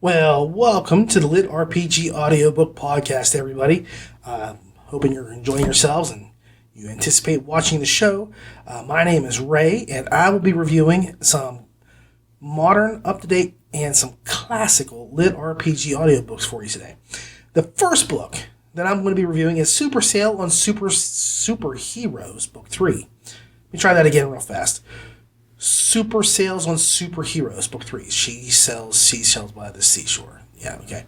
Well, welcome to the LitRPG Audiobook Podcast, everybody. Hoping you're enjoying yourselves and you anticipate watching the show. My name is Ray, and I will be reviewing some modern, up-to-date, and some classical LitRPG audiobooks for you today. The first book that I'm going to be reviewing is Super Sale on Superheroes, Book 3. Let me try that again real fast. Super Sales on Superheroes, Book 3. She sells seashells by the seashore. Yeah, okay.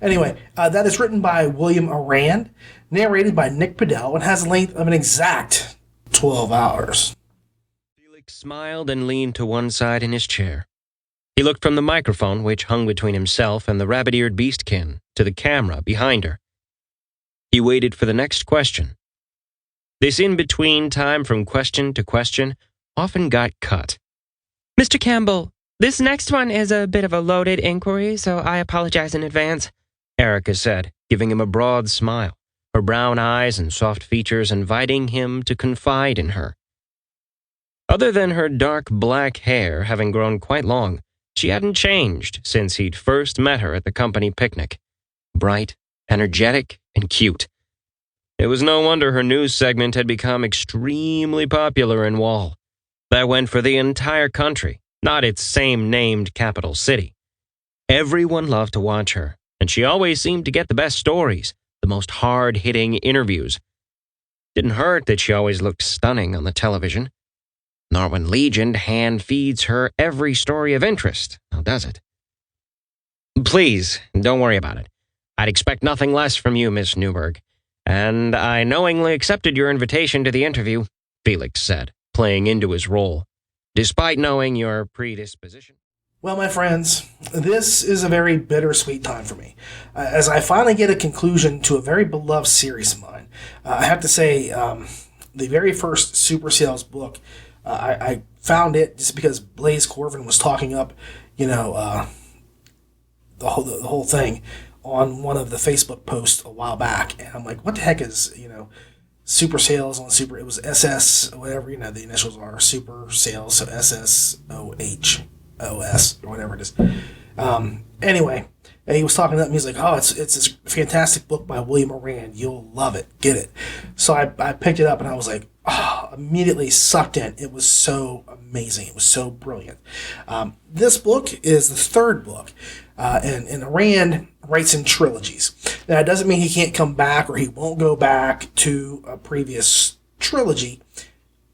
Anyway, that is written by William Arand, narrated by Nick Podell, and has a length of an exact 12 hours. Felix smiled and leaned to one side in his chair. He looked from the microphone, which hung between himself and the rabbit-eared beastkin, to the camera behind her. He waited for the next question. This in-between time from question to question often got cut. Mr. Campbell, this next one is a bit of a loaded inquiry, so I apologize in advance, Erica said, giving him a broad smile, her brown eyes and soft features inviting him to confide in her. Other than her dark black hair having grown quite long, she hadn't changed since he'd first met her at the company picnic. Bright, energetic, and cute. It was no wonder her news segment had become extremely popular in Wall. That went for the entire country, not its same-named capital city. Everyone loved to watch her, and she always seemed to get the best stories, the most hard-hitting interviews. Didn't hurt that she always looked stunning on the television. Nor when Legion hand-feeds her every story of interest, now does it? Please, don't worry about it. I'd expect nothing less from you, Miss Newberg. And I knowingly accepted your invitation to the interview, Felix said, playing into his role, despite knowing your predisposition. Well, my friends, this is a very bittersweet time for me, as I finally get a conclusion to a very beloved series of mine. I have to say, the very first Super Sales book, I found it just because Blaze Corvin was talking up, the whole thing on one of the Facebook posts a while back, and I'm like, what the heck is, Super Sales on Super, it was SS, whatever, the initials are, Super Sales, so SSOHOS, or whatever it is. Anyway, he was talking to me, he's like, oh, it's this fantastic book by William Arand, you'll love it, get it. So I picked it up, and I was like, immediately sucked in. It was so amazing, it was so brilliant. This book is the third book, and Arand writes in trilogies. Now, that doesn't mean he can't come back or he won't go back to a previous trilogy,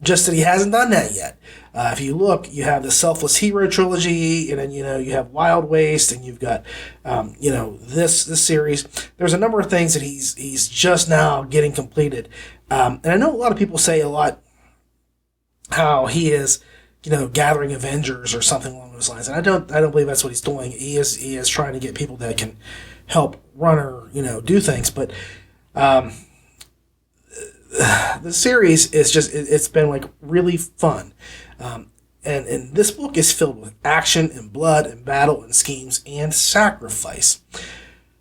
just that he hasn't done that yet. If you look, you have the Selfless Hero trilogy, and then, you have Wild Waste, and you've got, this series. There's a number of things that he's just now getting completed. And I know a lot of people say a lot how he is, gathering Avengers or something along those lines. And I don't believe that's what he's doing. He is trying to get people that can help run or, do things. But the series is just, it's been like really fun. And this book is filled with action and blood and battle and schemes and sacrifice.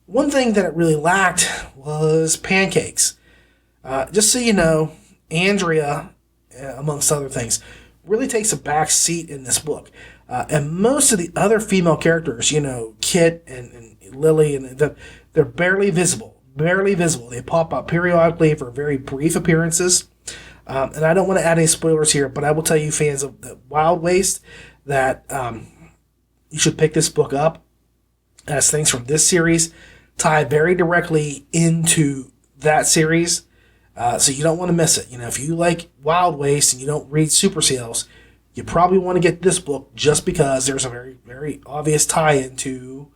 One thing that it really lacked was pancakes. Just so you know, Andrea, amongst other things, really takes a back seat in this book. And most of the other female characters, Kit and Lily, and they're barely visible. They pop up periodically for very brief appearances. And I don't want to add any spoilers here, but I will tell you, fans of the Wild Waste, that you should pick this book up, as things from this series tie very directly into that series. So you don't want to miss it. If you like Wild Waste and you don't read Super Sales, you probably want to get this book just because there's a very, very obvious tie-in to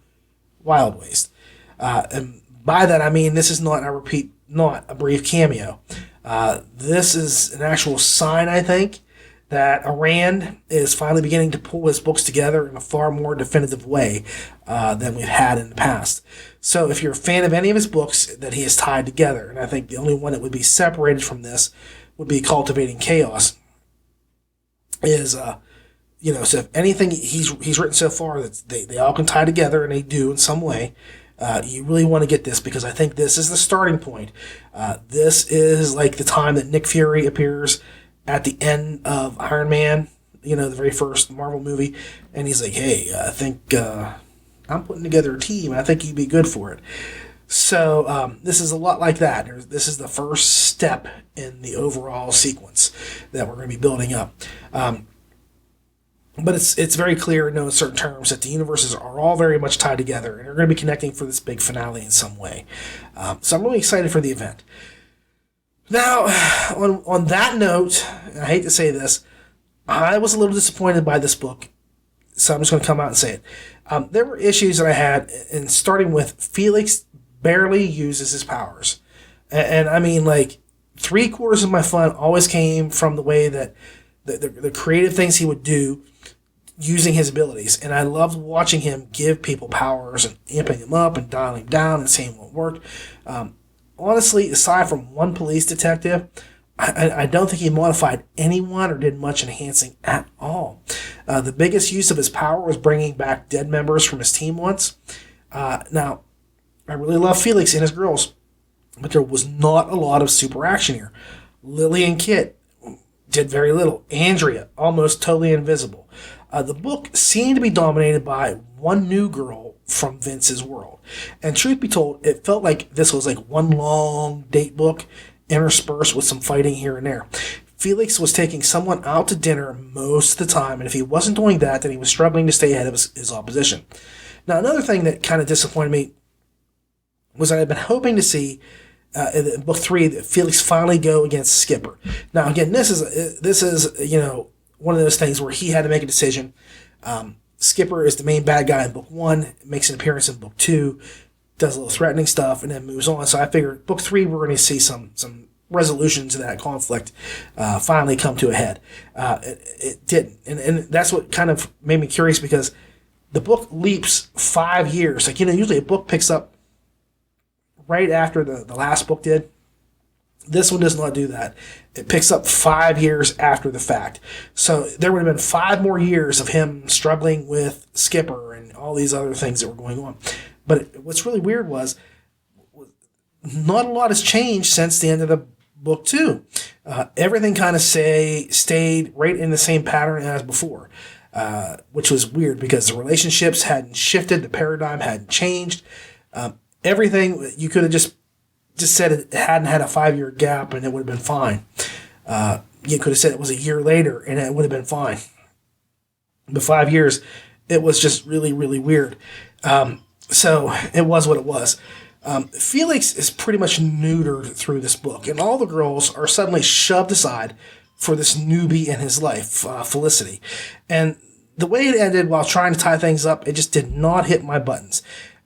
Wild Waste. And by that, I mean, this is not a brief cameo. This is an actual sign, I think, that Arand is finally beginning to pull his books together in a far more definitive way than we've had in the past. So if you're a fan of any of his books that he has tied together, and I think the only one that would be separated from this would be Cultivating Chaos, is, so if anything he's written so far, that they all can tie together, and they do in some way, you really want to get this, because I think this is the starting point. This is like the time that Nick Fury appears at the end of Iron Man, the very first Marvel movie, and he's like, hey, I think I'm putting together a team. I think you'd be good for it. So this is a lot like that. This is the first step in the overall sequence that we're going to be building up. But it's very clear, in certain terms, that the universes are all very much tied together and are going to be connecting for this big finale in some way. So I'm really excited for the event. Now, on that note, and I hate to say this, I was a little disappointed by this book, so I'm just going to come out and say it. There were issues that I had, and starting with Felix barely uses his powers. And I mean, like, 3/4 of my fun always came from the way that the creative things he would do using his abilities. And I loved watching him give people powers and amping them up and dialing them down and saying what worked. Honestly, aside from one police detective, I don't think he modified anyone or did much enhancing at all. The biggest use of his power was bringing back dead members from his team once. Now, I really love Felix and his girls, but there was not a lot of super action here. Lily and Kit did very little. Andrea, almost totally invisible. The book seemed to be dominated by one new girl from Vince's world. And truth be told, it felt like this was like one long date book interspersed with some fighting here and there. Felix was taking someone out to dinner most of the time, and if he wasn't doing that, then he was struggling to stay ahead of his opposition. Now, another thing that kind of disappointed me was that I'd been hoping to see in book 3 that Felix finally go against Skipper. Now, again, this is one of those things where he had to make a decision. Skipper is the main bad guy in book 1, makes an appearance in book 2, does a little threatening stuff, and then moves on. So I figured book 3 we're going to see some resolution to that conflict finally come to a head. It didn't, and that's what kind of made me curious, because the book leaps 5 years. Like, usually a book picks up right after the last book did. This one does not do that. It picks up 5 years after the fact. So there would have been 5 more years of him struggling with Skipper and all these other things that were going on. But what's really weird was not a lot has changed since the end of the book 2. Everything kind of stayed right in the same pattern as before, which was weird because the relationships hadn't shifted, the paradigm hadn't changed. Everything, you could have just said it hadn't had a 5-year gap and it would have been fine. You could have said it was a year later and it would have been fine. But 5 years, it was just really, really weird. So it was what it was. Felix is pretty much neutered through this book, and all the girls are suddenly shoved aside for this newbie in his life, Felicity. And the way it ended, while trying to tie things up, it just did not hit my buttons.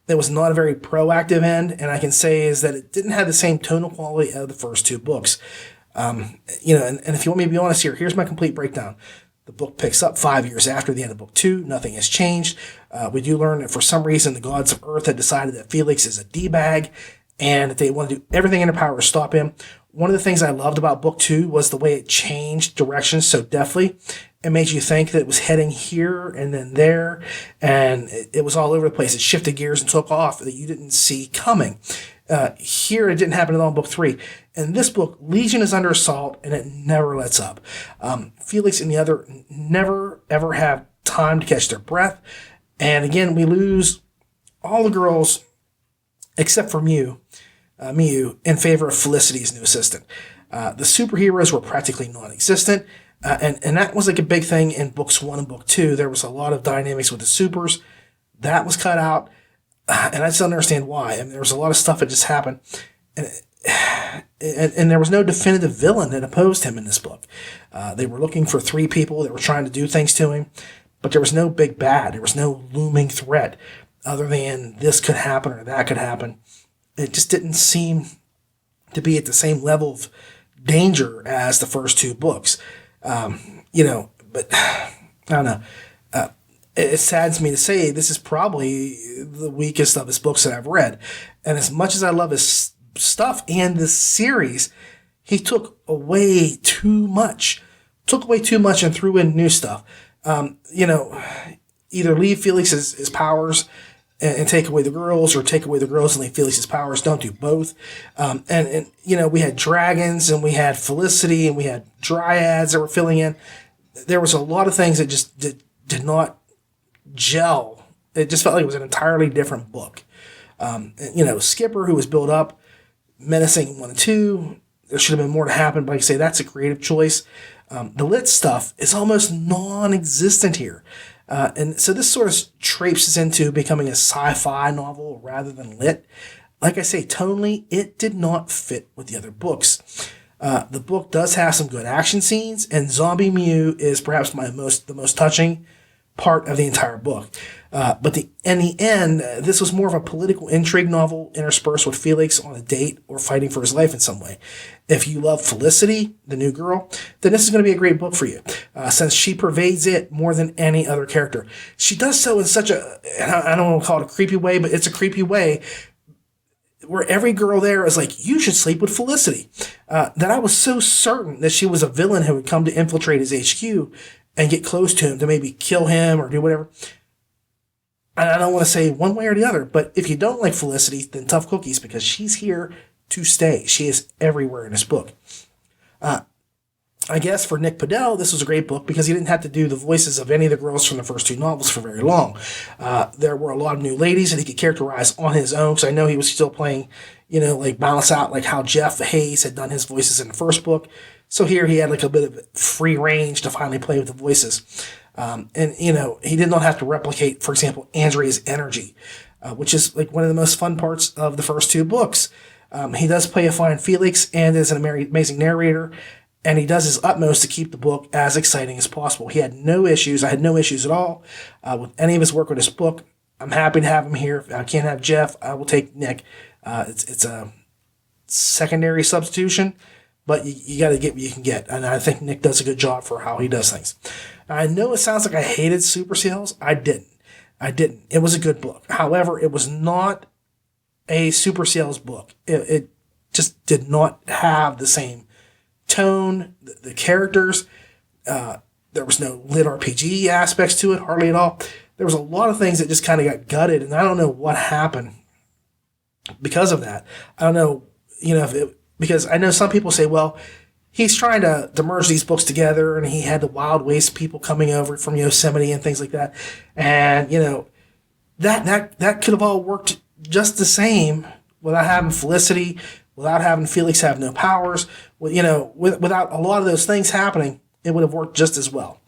It was not a very proactive end, and I can say is that it didn't have the same tonal quality of the first 2 books. And if you want me to be honest here, here's my complete breakdown. The book picks up 5 years after the end of book 2. Nothing has changed. We do learn that for some reason the gods of Earth had decided that Felix is a D-bag and that they want to do everything in their power to stop him. One of the things I loved about book 2 was the way it changed directions so deftly. It made you think that it was heading here and then there, and it was all over the place. It shifted gears and took off that you didn't see coming. Here, it didn't happen at all in book 3. In this book, Legion is under assault, and it never lets up. Felix and the other never, ever have time to catch their breath. And again, we lose all the girls, except for Miu, in favor of Felicity's new assistant. The superheroes were practically non-existent. And that was like a big thing in books 1 and book 2. There was a lot of dynamics with the supers. That was cut out. And I just don't understand why. I mean, there was a lot of stuff that just happened. And there was no definitive villain that opposed him in this book. They were looking for 3 people that were trying to do things to him. But there was no big bad. There was no looming threat other than this could happen or that could happen. It just didn't seem to be at the same level of danger as the first 2 books. But I don't know. It saddens me to say this is probably the weakest of his books that I've read. And as much as I love his stuff and this series, he took away too much. And threw in new stuff. Either leave Felix his powers and take away the girls, or take away the girls and leave Felix's powers. Don't do both. We had dragons, and we had Felicity, and we had dryads that were filling in. There was a lot of things that just did not gel It just felt like it was an entirely different book. Skipper, who was built up, menacing in 1 and 2, there should have been more to happen, but like I say, that's a creative choice. The lit stuff is almost non-existent here. And so this sort of traipses into becoming a sci-fi novel rather than lit. Like I say, tonally, it did not fit with the other books. The book does have some good action scenes, and Zombie Mew is perhaps the most touching part of the entire book. But in the end, this was more of a political intrigue novel interspersed with Felix on a date or fighting for his life in some way. If you love Felicity, the new girl, then this is going to be a great book for you, since she pervades it more than any other character. She does so in such I don't want to call it a creepy way, but it's a creepy way, where every girl there is like, you should sleep with Felicity. That I was so certain that she was a villain who would come to infiltrate his HQ and get close to him to maybe kill him or do whatever. And I don't want to say one way or the other, but if you don't like Felicity, then tough cookies, because she's here to stay. She is everywhere in this book. I guess for Nick Podell, this was a great book because he didn't have to do the voices of any of the girls from the first 2 novels for very long. There were a lot of new ladies that he could characterize on his own, because I know he was still playing, like balance out like how Jeff Hayes had done his voices in the first book. So here he had like a bit of free range to finally play with the voices. He did not have to replicate, for example, Andrea's energy, which is like one of the most fun parts of the first 2 books. He does play a fine Felix and is an amazing narrator, and he does his utmost to keep the book as exciting as possible. He had no issues. I had no issues at all with any of his work with this book. I'm happy to have him here. If I can't have Jeff, I will take Nick. It's a secondary substitution, but you got to get what you can get. And I think Nick does a good job for how he does things. I know it sounds like I hated Super Sales. I didn't. It was a good book. However, it was not a Super Sales book. It just did not have the same tone, the characters. There was no LitRPG aspects to it, hardly at all. There was a lot of things that just kind of got gutted, and I don't know what happened because of that. I don't know, because I know some people say, well, he's trying to merge these books together, and he had the Wild Waste people coming over from Yosemite and things like that. And, that could have all worked just the same without having Felicity, without having Felix have no powers, without a lot of those things happening, it would have worked just as well.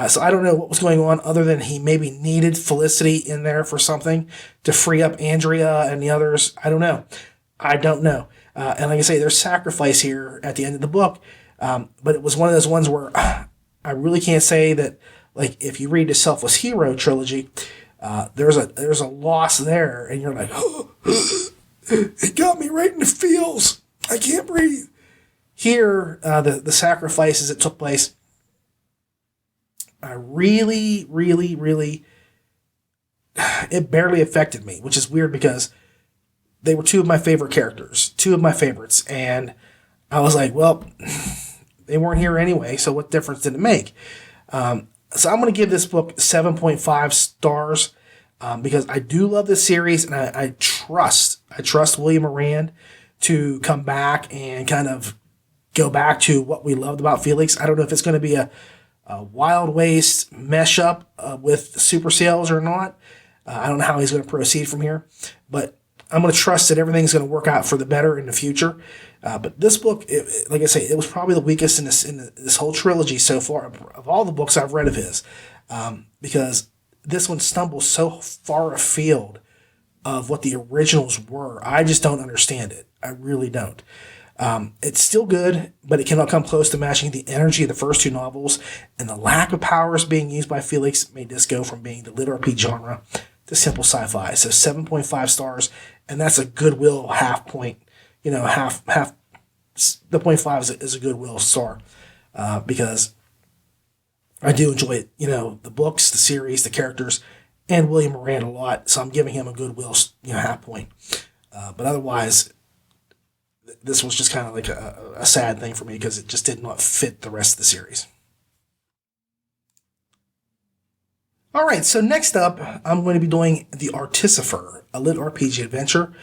So I don't know what was going on other than he maybe needed Felicity in there for something to free up Andrea and the others. I don't know. And like I say, there's sacrifice here at the end of the book. But it was one of those ones where I really can't say that, like, if you read the Selfless Hero trilogy, there's a loss there, and you're like, oh, it got me right in the feels. I can't breathe. Here, the sacrifices that took place, I really, really, really, it barely affected me, which is weird because they were 2 of my favorite characters, 2 of my favorites, and I was like, well, they weren't here anyway, so what difference did it make? So I'm going to give this book 7.5 stars because I do love this series, and I trust William Moran to come back and kind of go back to what we loved about Felix. I don't know if it's going to be a Wild Waste mesh up with Super Sales or not. I don't know how he's going to proceed from here, but I'm going to trust that everything's going to work out for the better in the future. But this book, like I say, it was probably the weakest in this whole trilogy so far of all the books I've read of his, because this one stumbles so far afield of what the originals were. I just don't understand it. I really don't. It's still good, but it cannot come close to matching the energy of the first 2 novels, and the lack of powers being used by Felix made this go from being the LitRPG genre to simple sci-fi. So 7.5 stars, and that's a goodwill half point. Half. The 0.5 is a goodwill star because I do enjoy it. The books, the series, the characters, and William Moran a lot. So I'm giving him a goodwill, half point. But otherwise, this was just kind of like a sad thing for me because it just did not fit the rest of the series. All right, so next up, I'm going to be doing The Artificer, a LitRPG adventure,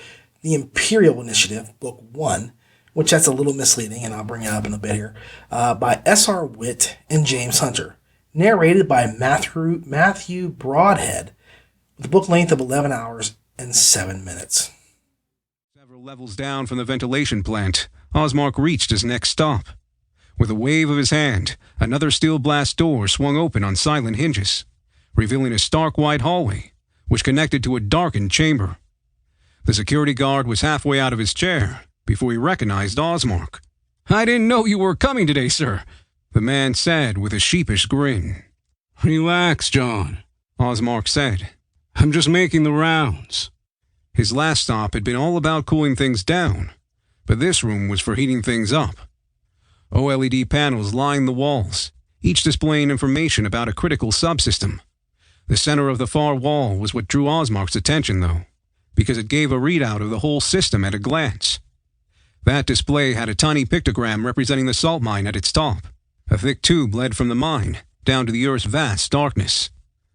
the Imperial Initiative, Book 1, which that's a little misleading, and I'll bring it up in a bit here, by S.R. Witt and James Hunter, narrated by Matthew Broadhead, with a book length of 11 hours and 7 minutes. Several levels down from the ventilation plant, Osmark reached his next stop. With a wave of his hand, another steel blast door swung open on silent hinges, revealing a stark white hallway, which connected to a darkened chamber. The security guard was halfway out of his chair before he recognized Osmark. "I didn't know you were coming today, sir," the man said with a sheepish grin. "Relax, John," Osmark said. "I'm just making the rounds." His last stop had been all about cooling things down, but this room was for heating things up. OLED panels lined the walls, each displaying information about a critical subsystem. The center of the far wall was what drew Osmark's attention, though, because it gave a readout of the whole system at a glance. That display had a tiny pictogram representing the salt mine at its top. A thick tube led from the mine down to the Earth's vast darkness,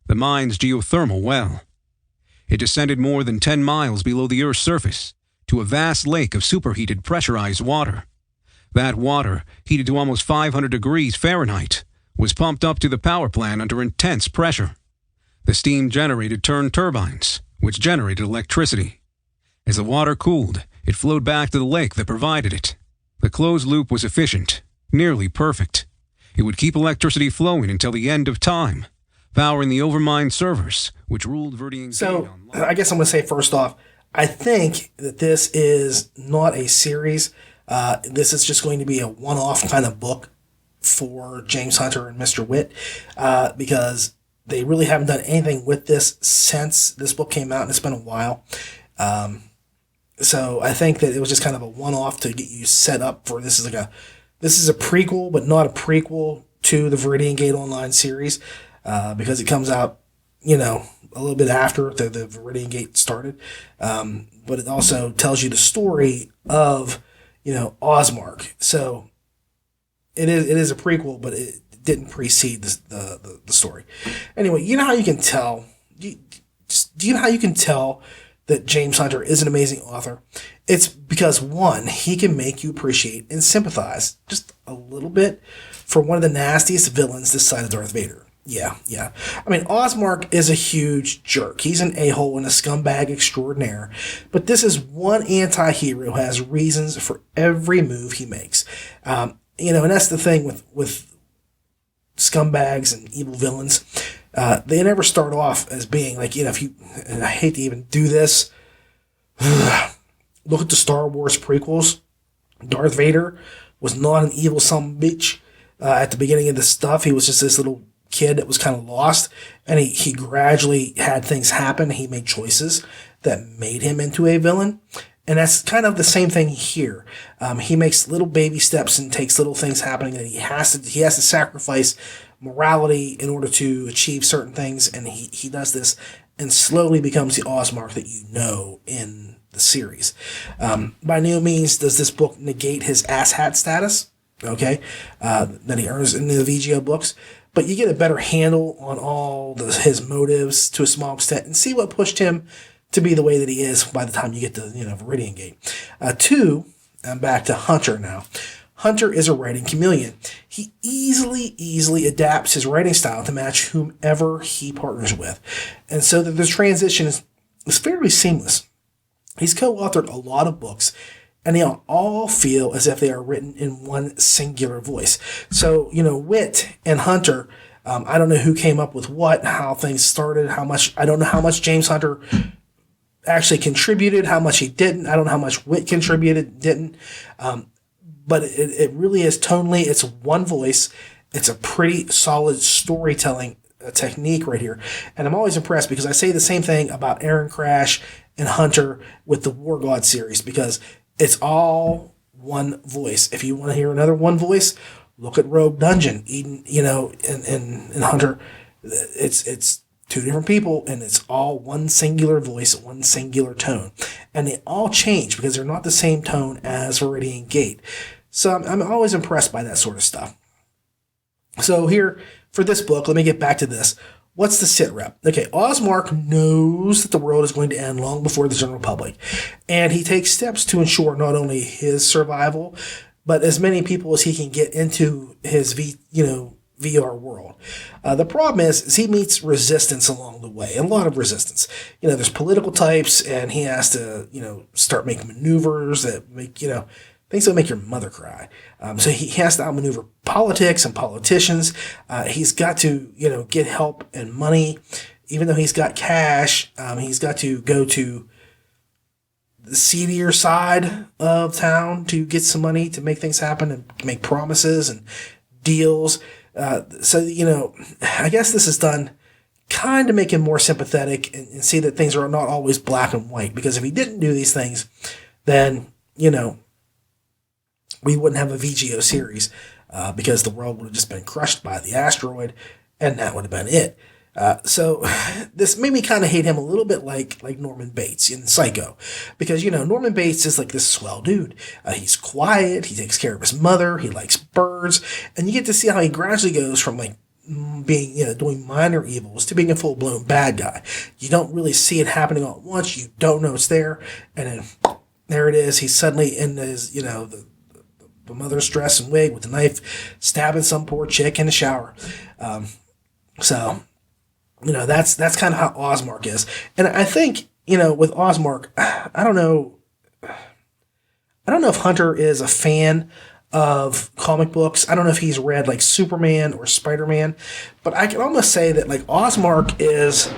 the mine's geothermal well. It descended more than 10 miles below the Earth's surface to a vast lake of superheated pressurized water. That water, heated to almost 500 degrees Fahrenheit, was pumped up to the power plant under intense pressure. The steam generated turned turbines, which generated electricity. As the water cooled, it flowed back to the lake that provided it. The closed loop was efficient, nearly perfect. It would keep electricity flowing until the end of time, powering the overmined servers, which ruled Verdian. So, I guess I'm going to say first off, I think that this is not a series. This is just going to be a one-off kind of book for James Hunter and Mr. Witt, because they really haven't done anything with this since this book came out, and it's been a while. So I think that it was just kind of a one-off to get you set up for this is a prequel, but not a prequel to the Viridian Gate Online series, because it comes out, a little bit after the Viridian Gate started. But it also tells you the story of, Osmark. So it is a prequel, but it didn't precede the story. Anyway, you know how you can tell? Do you know how you can tell that James Hunter is an amazing author? It's because, one, he can make you appreciate and sympathize just a little bit for one of the nastiest villains this side of Darth Vader. Yeah. I mean, Osmark is a huge jerk. He's an a-hole and a scumbag extraordinaire. But this is one anti-hero who has reasons for every move he makes. And that's the thing with scumbags and evil villains. They never start off as being like, and I hate to even do this. Look at the Star Wars prequels. Darth Vader was not an evil son of a bitch. At the beginning of the stuff, he was just this little kid that was kind of lost, and he gradually had things happen. He made choices that made him into a villain. And that's kind of the same thing here. He makes little baby steps and takes little things happening that he has to sacrifice morality in order to achieve certain things, and he does this and slowly becomes the Osmark that you know in the series. By no means does this book negate his asshat status, okay, that he earns in the VGO books, but you get a better handle on all his motives to a small extent and see what pushed him to be the way that he is by the time you get to Viridian Gate. Two, I'm back to Hunter now. Hunter is a writing chameleon. He easily adapts his writing style to match whomever he partners with. And so that the transition is fairly seamless. He's co-authored a lot of books, and they all feel as if they are written in one singular voice. So, Witt and Hunter, I don't know who came up with what, how things started, I don't know how much James Hunter actually contributed, how much he didn't. I don't know how much Witt contributed, didn't. But it really is tonally, it's one voice. It's a pretty solid storytelling technique right here. And I'm always impressed because I say the same thing about Aaron Crash and Hunter with the War God series, because it's all one voice. If you want to hear another one voice, look at Rogue Dungeon. Eden, and Hunter, it's two different people, and it's all one singular voice, one singular tone. And they all change because they're not the same tone as Viridian Gate. So I'm always impressed by that sort of stuff. So here, for this book, let me get back to this. What's the sit rep? Okay, Osmark knows that the world is going to end long before the general public. And he takes steps to ensure not only his survival, but as many people as he can get into his VR world. The problem is he meets resistance along the way, a lot of resistance. There's political types, and he has to, start making maneuvers that make, things that make your mother cry. So he has to outmaneuver politics and politicians. He's got to, get help and money. Even though he's got cash, he's got to go to the seedier side of town to get some money to make things happen and make promises and deals. So, I guess this is done kind of make him more sympathetic and see that things are not always black and white. Because if he didn't do these things, then, we wouldn't have a VGO series because the world would have just been crushed by the asteroid, and that would have been it. So this made me kind of hate him a little bit like Norman Bates in Psycho, because, Norman Bates is like this swell dude. He's quiet. He takes care of his mother. He likes birds. And you get to see how he gradually goes from like being, doing minor evils to being a full blown bad guy. You don't really see it happening all at once. You don't know it's there. And then there it is. He's suddenly in his, the mother's dress and wig with a knife, stabbing some poor chick in the shower. So that's kind of how Osmark is. And I think, with Osmark, I don't know if Hunter is a fan of comic books. I don't know if he's read like Superman or Spider-Man, but I can almost say that like Osmark is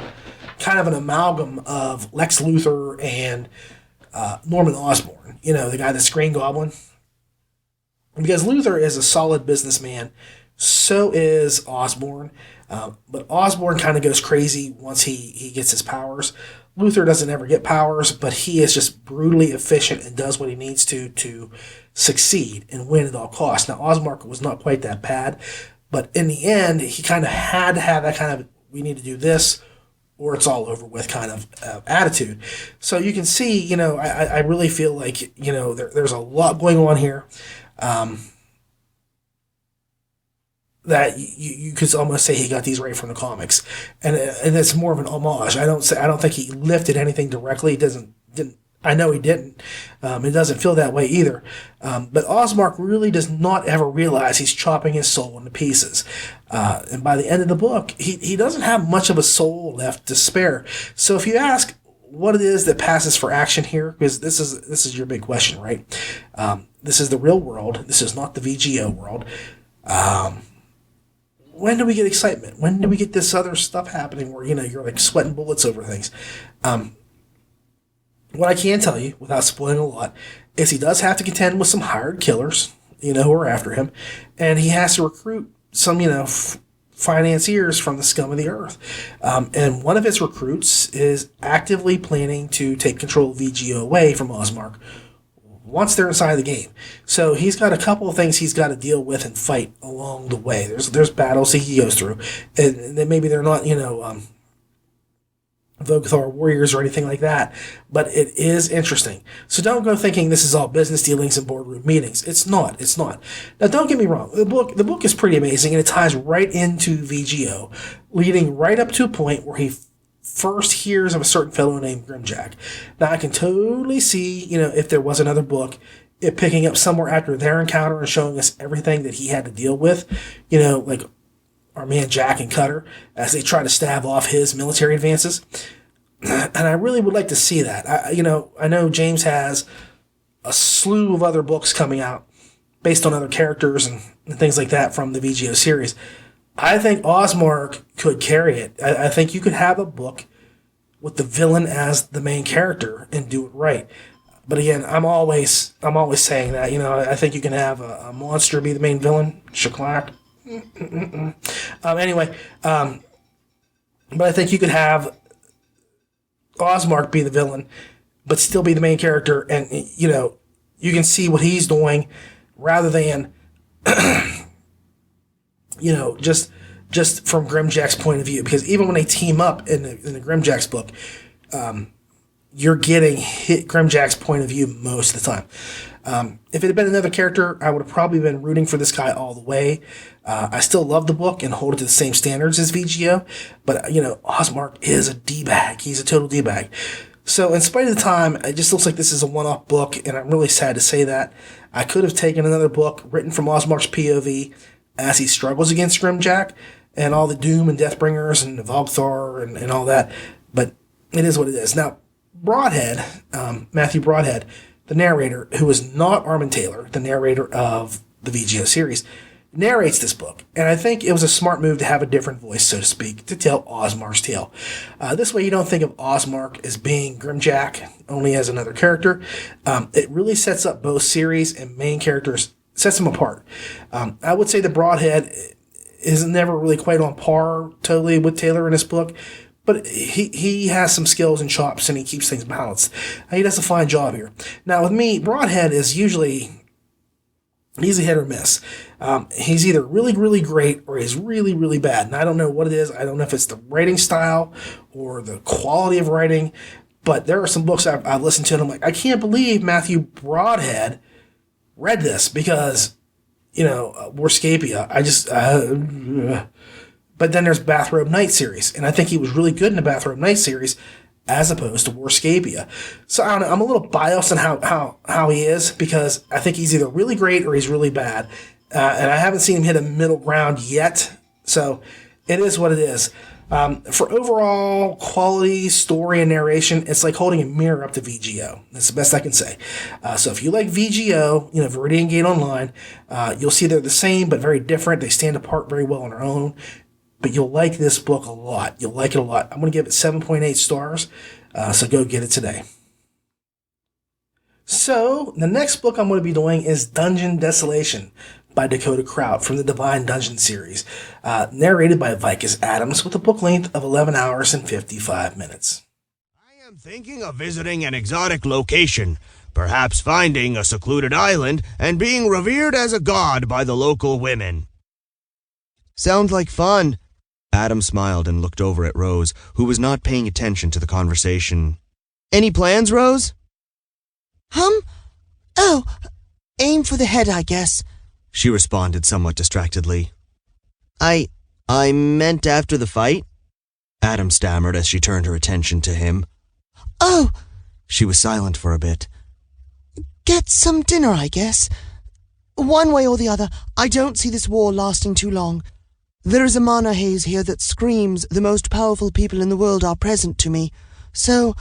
kind of an amalgam of Lex Luthor and Norman Osborn, the guy that's Green Goblin. Because Luthor is a solid businessman, so is Osborn. But Osborn kind of goes crazy once he gets his powers. Luthor doesn't ever get powers, but he is just brutally efficient and does what he needs to succeed and win at all costs. Now, Osmark was not quite that bad, but in the end, he kind of had to have that kind of, we need to do this, or it's all over with kind of attitude. So you can see, I really feel like, there's a lot going on here. That you could almost say he got these right from the comics, and it's more of an homage. I don't think he lifted anything directly. He didn't. I know he didn't. It doesn't feel that way either. But Osmark really does not ever realize he's chopping his soul into pieces. And by the end of the book, he doesn't have much of a soul left to spare. So if you ask what it is that passes for action here, because this is your big question, right? This is the real world. This is not the VGO world. When do we get excitement? When do we get this other stuff happening where, you're like sweating bullets over things? What I can tell you, without spoiling a lot, is he does have to contend with some hired killers, who are after him. And he has to recruit some, financiers from the scum of the earth. And one of his recruits is actively planning to take control of VGO away from Osmark once they're inside the game. So he's got a couple of things he's got to deal with and fight along the way. There's battles he goes through, and then maybe they're not, Vogathar warriors or anything like that, but it is interesting. So don't go thinking this is all business dealings and boardroom meetings. It's not. Now don't get me wrong. The book is pretty amazing, and it ties right into VGO, leading right up to a point where he first hears of a certain fellow named Grimjack. Now, I can totally see, if there was another book, it picking up somewhere after their encounter and showing us everything that he had to deal with, like our man Jack and Cutter, as they try to stave off his military advances. And I really would like to see that. I know James has a slew of other books coming out based on other characters and things like that from the VGO series. I think Osmark could carry it. I think you could have a book with the villain as the main character and do it right. But again, I'm always saying that. I think you can have a monster be the main villain. Shaklack. Anyway, but I think you could have Osmark be the villain, but still be the main character, and you can see what he's doing rather than just from Grimjack's point of view. Because even when they team up in the Grimjack's book, you're getting Grimjack's point of view most of the time. If it had been another character, I would have probably been rooting for this guy all the way. I still love the book and hold it to the same standards as VGO, but Osmark is a D-bag. He's a total D-bag. So in spite of the time, it just looks like this is a one-off book, and I'm really sad to say that. I could have taken another book written from Osmark's POV, as he struggles against Grimjack and all the Doom and Deathbringers and the Volgthar and all that. But it is what it is. Now, Broadhead, Matthew Broadhead, the narrator, who is not Armin Taylor, the narrator of the VGO series, narrates this book. And I think it was a smart move to have a different voice, so to speak, to tell Osmark's tale. This way you don't think of Osmark as being Grimjack, only as another character. It really sets up both series and main characters, sets them apart. I would say the Broadhead is never really quite on par totally with Taylor in this book, but he has some skills and chops, and he keeps things balanced. He does a fine job here. Now, with me, Broadhead is usually he's a hit or miss. He's either really, really great or he's really, really bad. And I don't know what it is. I don't know if it's the writing style or the quality of writing, but there are some books I've listened to, and I'm like, I can't believe Matthew Broadhead read this because, Warscapia. But then there's Bathrobe Knight series, and I think he was really good in the Bathrobe Knight series as opposed to Warscapia. So I don't know, I'm a little biased on how he is because I think he's either really great or he's really bad. And I haven't seen him hit a middle ground yet. So it is what it is. For overall quality, story, and narration, it's like holding a mirror up to VGO. That's the best I can say. So if you like VGO, Viridian Gate Online, you'll see they're the same but very different. They stand apart very well on their own. But you'll like this book a lot. You'll like it a lot. I'm going to give it 7.8 stars. So go get it today. So the next book I'm going to be doing is Dungeon Desolation by Dakota Kraut from the Divine Dungeon series, narrated by Vicus Adams with a book length of 11 hours and 55 minutes. I am thinking of visiting an exotic location, perhaps finding a secluded island and being revered as a god by the local women. Sounds like fun. Adam smiled and looked over at Rose, who was not paying attention to the conversation. Any plans, Rose? Oh, aim for the head, I guess, she responded somewhat distractedly. I meant after the fight, Adam stammered as she turned her attention to him. Oh! She was silent for a bit. Get some dinner, I guess. One way or the other, I don't see this war lasting too long. There is a mana haze here that screams the most powerful people in the world are present to me, so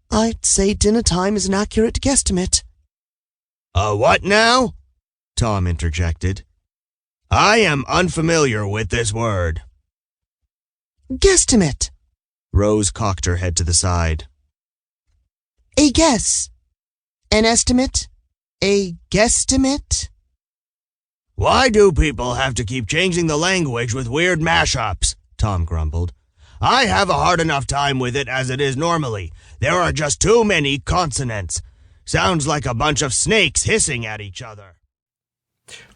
I'd say dinner time is an accurate guesstimate. What now? Tom interjected. I am unfamiliar with this word. Guesstimate. Rose cocked her head to the side. A guess. An estimate. A guesstimate. Why do people have to keep changing the language with weird mashups? Tom grumbled. I have a hard enough time with it as it is normally. There are just too many consonants. Sounds like a bunch of snakes hissing at each other.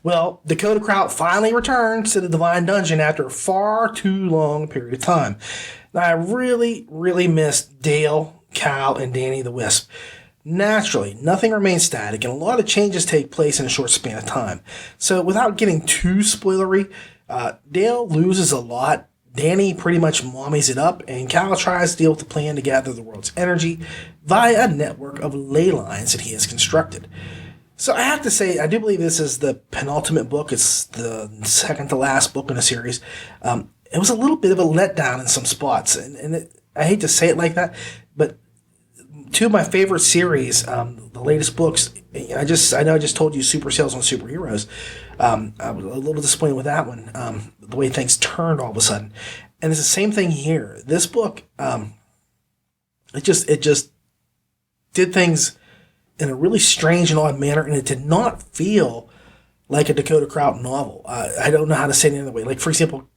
Well, Dakota Kraut finally returns to the Divine Dungeon after a far too long period of time. Now, I really, really missed Dale, Cal, and Danny the Wisp. Naturally, nothing remains static, and a lot of changes take place in a short span of time. So, without getting too spoilery, Dale loses a lot, Danny pretty much mommies it up, and Cal tries to deal with the plan to gather the world's energy via a network of ley lines that he has constructed. So I have to say, I do believe this is the penultimate book. It's the second to last book in the series. It was a little bit of a letdown in some spots, and I hate to say it like that, but two of my favorite series, the latest books, I know I just told you Super Sales on Superheroes. I was a little disappointed with that one, the way things turned all of a sudden. And it's the same thing here. This book, it just did things in a really strange and odd manner, and it did not feel like a Dakota Kraut novel. I don't know how to say it any other way. Like, for example,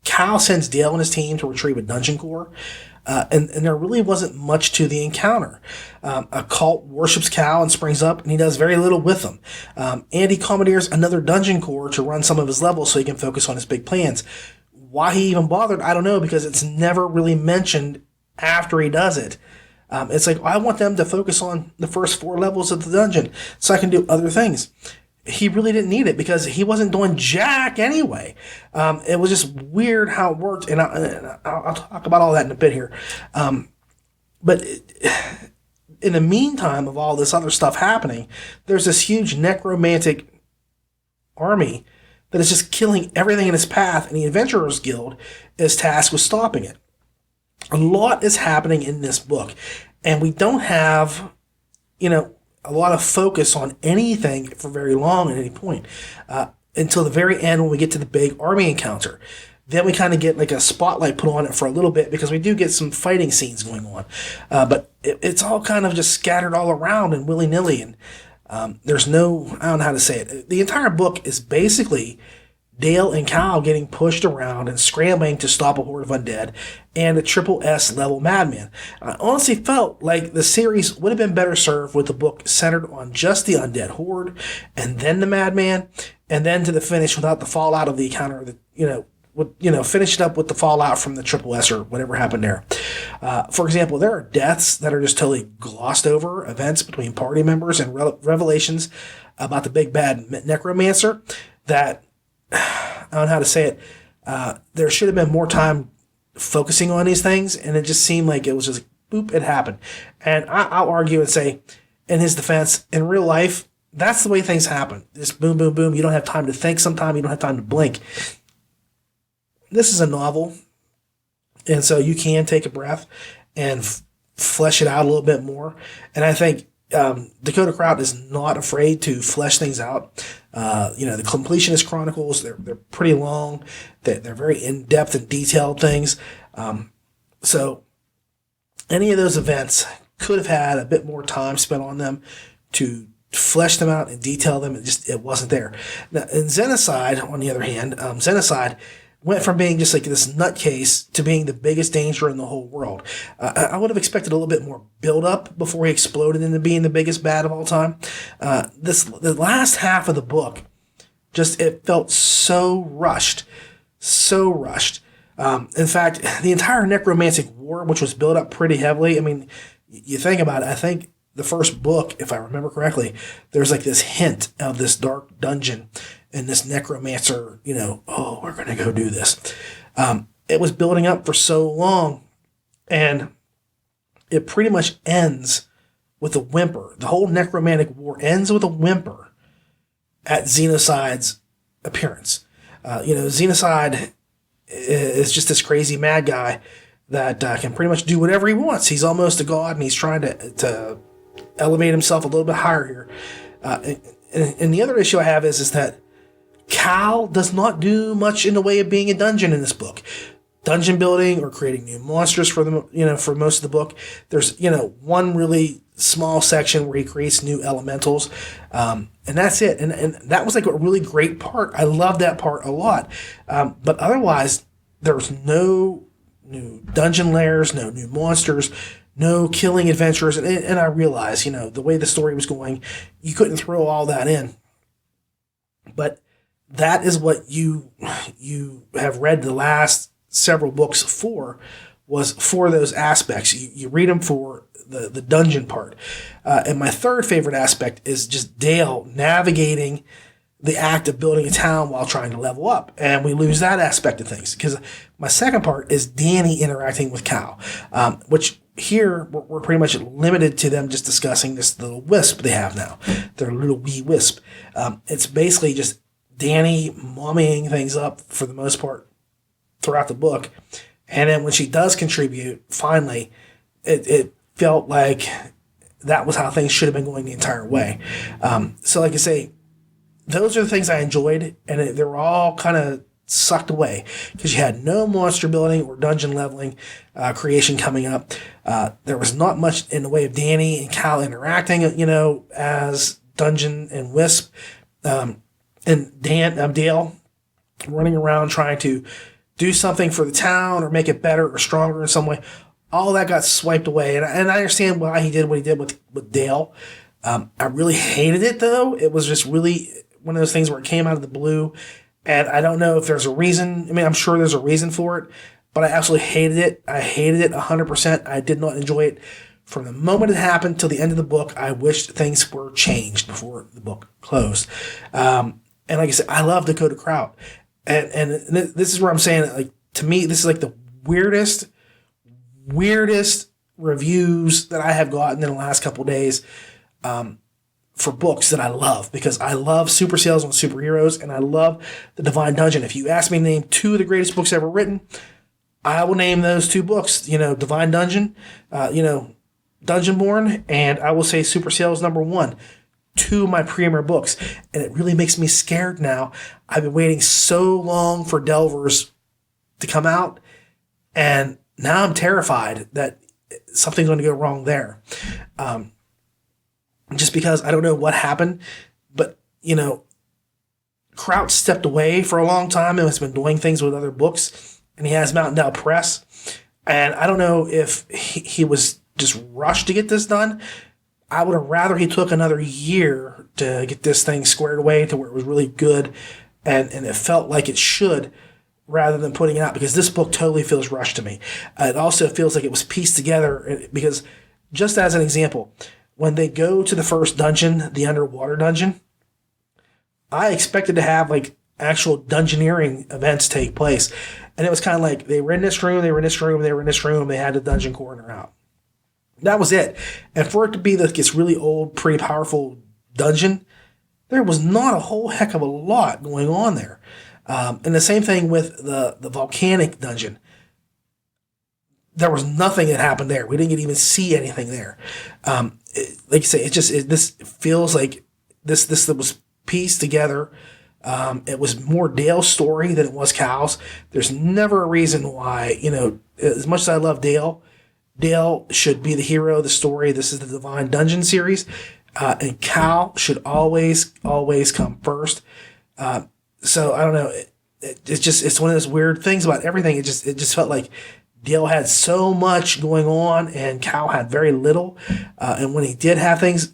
Cal sends Dale and his team to retrieve a dungeon core, and there really wasn't much to the encounter. A cult worships Cal and springs up, and he does very little with them. Andy commandeers another dungeon core to run some of his levels so he can focus on his big plans. Why he even bothered, I don't know, because it's never really mentioned after he does it. It's like, I want them to focus on the first 4 levels of the dungeon so I can do other things. He really didn't need it because he wasn't doing jack anyway. It was just weird how it worked, and I'll talk about all that in a bit here. But in the meantime of all this other stuff happening, there's this huge necromantic army that is just killing everything in its path, and the Adventurers Guild is tasked with stopping it. A lot is happening in this book, and we don't have, a lot of focus on anything for very long at any point, until the very end when we get to the big army encounter. Then we kind of get like a spotlight put on it for a little bit because we do get some fighting scenes going on. But it's all kind of just scattered all around and willy-nilly. And there's no, I don't know how to say it. The entire book is basically Dale and Cal getting pushed around and scrambling to stop a horde of undead and a triple S level madman. I honestly felt like the series would have been better served with the book centered on just the undead horde and then the madman, and then to the finish without the fallout of the encounter, finish it up with the fallout from the triple S or whatever happened there. For example, there are deaths that are just totally glossed over, events between party members and revelations about the big bad necromancer that, I don't know how to say it, there should have been more time focusing on these things, and it just seemed like it was just, boop, it happened. And I'll argue and say, in his defense, in real life, that's the way things happen. Just boom, boom, boom. You don't have time to think sometimes. You don't have time to blink. This is a novel, and so you can take a breath and flesh it out a little bit more. And I think Dakota Kraut is not afraid to flesh things out. The Completionist Chronicles, they're pretty long. They're very in-depth and detailed things. So any of those events could have had a bit more time spent on them to flesh them out and detail them. It wasn't there. Now, in Xenocide, on the other hand, Xenocide went from being just like this nutcase to being the biggest danger in the whole world. I would have expected a little bit more build-up before he exploded into being the biggest bad of all time. The last half of the book, it felt so rushed. So rushed. In fact, the entire necromantic war, which was built up pretty heavily, I mean, you think about it, I think the first book, if I remember correctly, there's like this hint of this dark dungeon and this necromancer, we're going to go do this. It was building up for so long, and it pretty much ends with a whimper. The whole necromantic war ends with a whimper at Xenocide's appearance. Xenocide is just this crazy mad guy that can pretty much do whatever he wants. He's almost a god, and he's trying to elevate himself a little bit higher here. And the other issue I have is that Cal does not do much in the way of being a dungeon in this book. Dungeon building or creating new monsters for most of the book. There's, one really small section where he creates new elementals. And that's it. And that was like a really great part. I love that part a lot. But otherwise, there's no new dungeon layers, no new monsters, no killing adventurers. And I realize, the way the story was going, you couldn't throw all that in. But that is what you have read the last several books for those aspects. You read them for the dungeon part. And my third favorite aspect is just Dale navigating the act of building a town while trying to level up. And we lose that aspect of things. Because my second part is Danny interacting with Cal, which here we're pretty much limited to them just discussing this little wisp they have now. Their little wee wisp. It's basically just Danny mommying things up for the most part throughout the book. And then when she does contribute, finally, it felt like that was how things should have been going the entire way. So like I say, those are the things I enjoyed, and they were all kind of sucked away because you had no monster building or dungeon leveling creation coming up. There was not much in the way of Danny and Cal interacting, as Dungeon and Wisp. And Dale running around trying to do something for the town or make it better or stronger in some way. All that got swiped away. And I understand why he did what he did with Dale. I really hated it, though. It was just really one of those things where it came out of the blue. And I don't know if there's a reason. I mean, I'm sure there's a reason for it. But I absolutely hated it. I hated it 100%. I did not enjoy it. From the moment it happened till the end of the book, I wished things were changed before the book closed. And like I said, I love Dakota Kraut. And this is where I'm saying, like, to me, this is like the weirdest reviews that I have gotten in the last couple of days. for books that I love, because I love super sales on superheroes and I love the Divine Dungeon. If you ask me to name 2 of the greatest books ever written, I will name those 2 books, Divine Dungeon, Dungeonborn, and I will say Super Sales #1. 2 of my premier books. And it really makes me scared now. I've been waiting so long for Delvers to come out, and now I'm terrified that something's going to go wrong there. Just because I don't know what happened, but, Kraut stepped away for a long time and has been doing things with other books, and he has Mountain Down Press. And I don't know if he was just rushed to get this done. I would have rather he took another year to get this thing squared away to where it was really good and it felt like it should, rather than putting it out, because this book totally feels rushed to me. It also feels like it was pieced together because, just as an example, when they go to the first dungeon, the underwater dungeon, I expected to have like actual dungeoneering events take place. And it was kind of like they were in this room, they were in this room, they were in this room, they had the dungeon corner out. That was it. And for it to be like this really old, pretty powerful dungeon, there was not a whole heck of a lot going on there. And the same thing with the volcanic dungeon. There was nothing that happened there. We didn't even see anything there. Like you say, this feels like this was pieced together. It was more Dale's story than it was Cal's. There's never a reason why, as much as I love Dale should be the hero of the story. This is the Divine Dungeon series. And Cal should always come first. So I don't know. It's one of those weird things about everything. It just felt like Dale had so much going on and Cal had very little. And when he did have things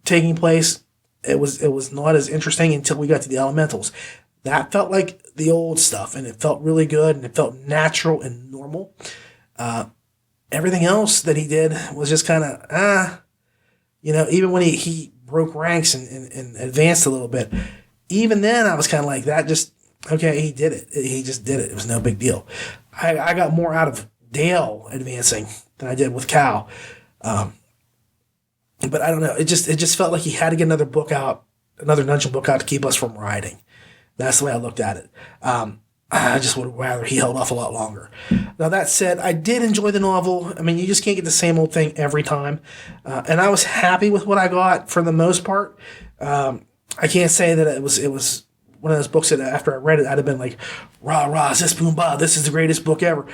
taking place, it was not as interesting until we got to the elementals. That felt like the old stuff, and it felt really good, and it felt natural and normal. Everything else that he did was just kind of, even when he broke ranks and advanced a little bit, even then I was kind of like, that just, okay, he did it. He just did it. It was no big deal. I got more out of Dale advancing than I did with Cal. But I don't know. It just felt like he had to get another dungeon book out to keep us from riding. That's the way I looked at it. I just would have rather he held off a lot longer. Now, that said, I did enjoy the novel. I mean, you just can't get the same old thing every time. And I was happy with what I got for the most part. I can't say that it was one of those books that after I read it, I'd have been like, rah, rah, zis, boom, bah, this is the greatest book ever.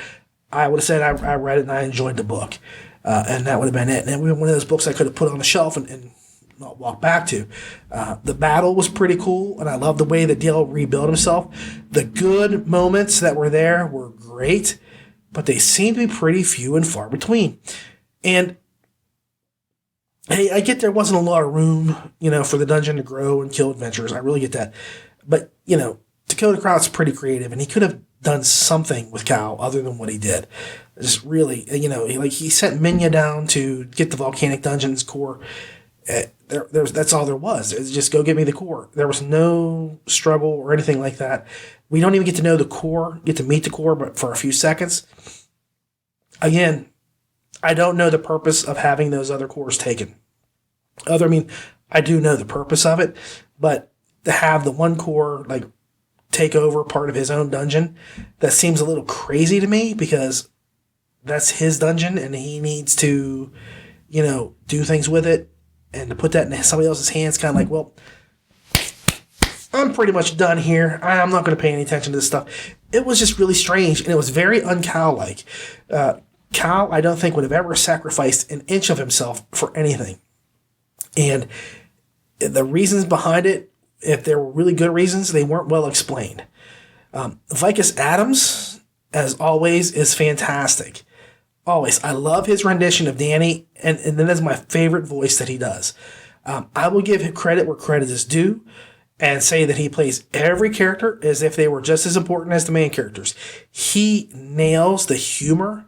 I would have said I read it and I enjoyed the book. And that would have been it. And it would have been one of those books I could have put on the shelf and not walk back to. The battle was pretty cool, and I love the way that Dale rebuilt himself. The good moments that were there were great, but they seem to be pretty few and far between. And hey, I get there wasn't a lot of room, for the dungeon to grow and kill adventurers. I really get that. But, Dakota Kraut's pretty creative, and he could have done something with Cal other than what he did. Just really, he sent Minya down to get the volcanic dungeon's core. That's all there was. It's just go get me the core. There was no struggle or anything like that. We don't even get to know the core, get to meet the core, but for a few seconds. Again, I don't know the purpose of having those other cores taken. I do know the purpose of it, but to have the one core take over part of his own dungeon, that seems a little crazy to me, because that's his dungeon and he needs to, do things with it. And to put that in somebody else's hands, kind of like, well, I'm pretty much done here. I'm not going to pay any attention to this stuff. It was just really strange, and it was very un-Cal-like. Cal, I don't think, would have ever sacrificed an inch of himself for anything. And the reasons behind it, if there were really good reasons, they weren't well explained. Vicus Adams, as always, is fantastic. Always. I love his rendition of Danny, and that is my favorite voice that he does. I will give him credit where credit is due and say that he plays every character as if they were just as important as the main characters. He nails the humor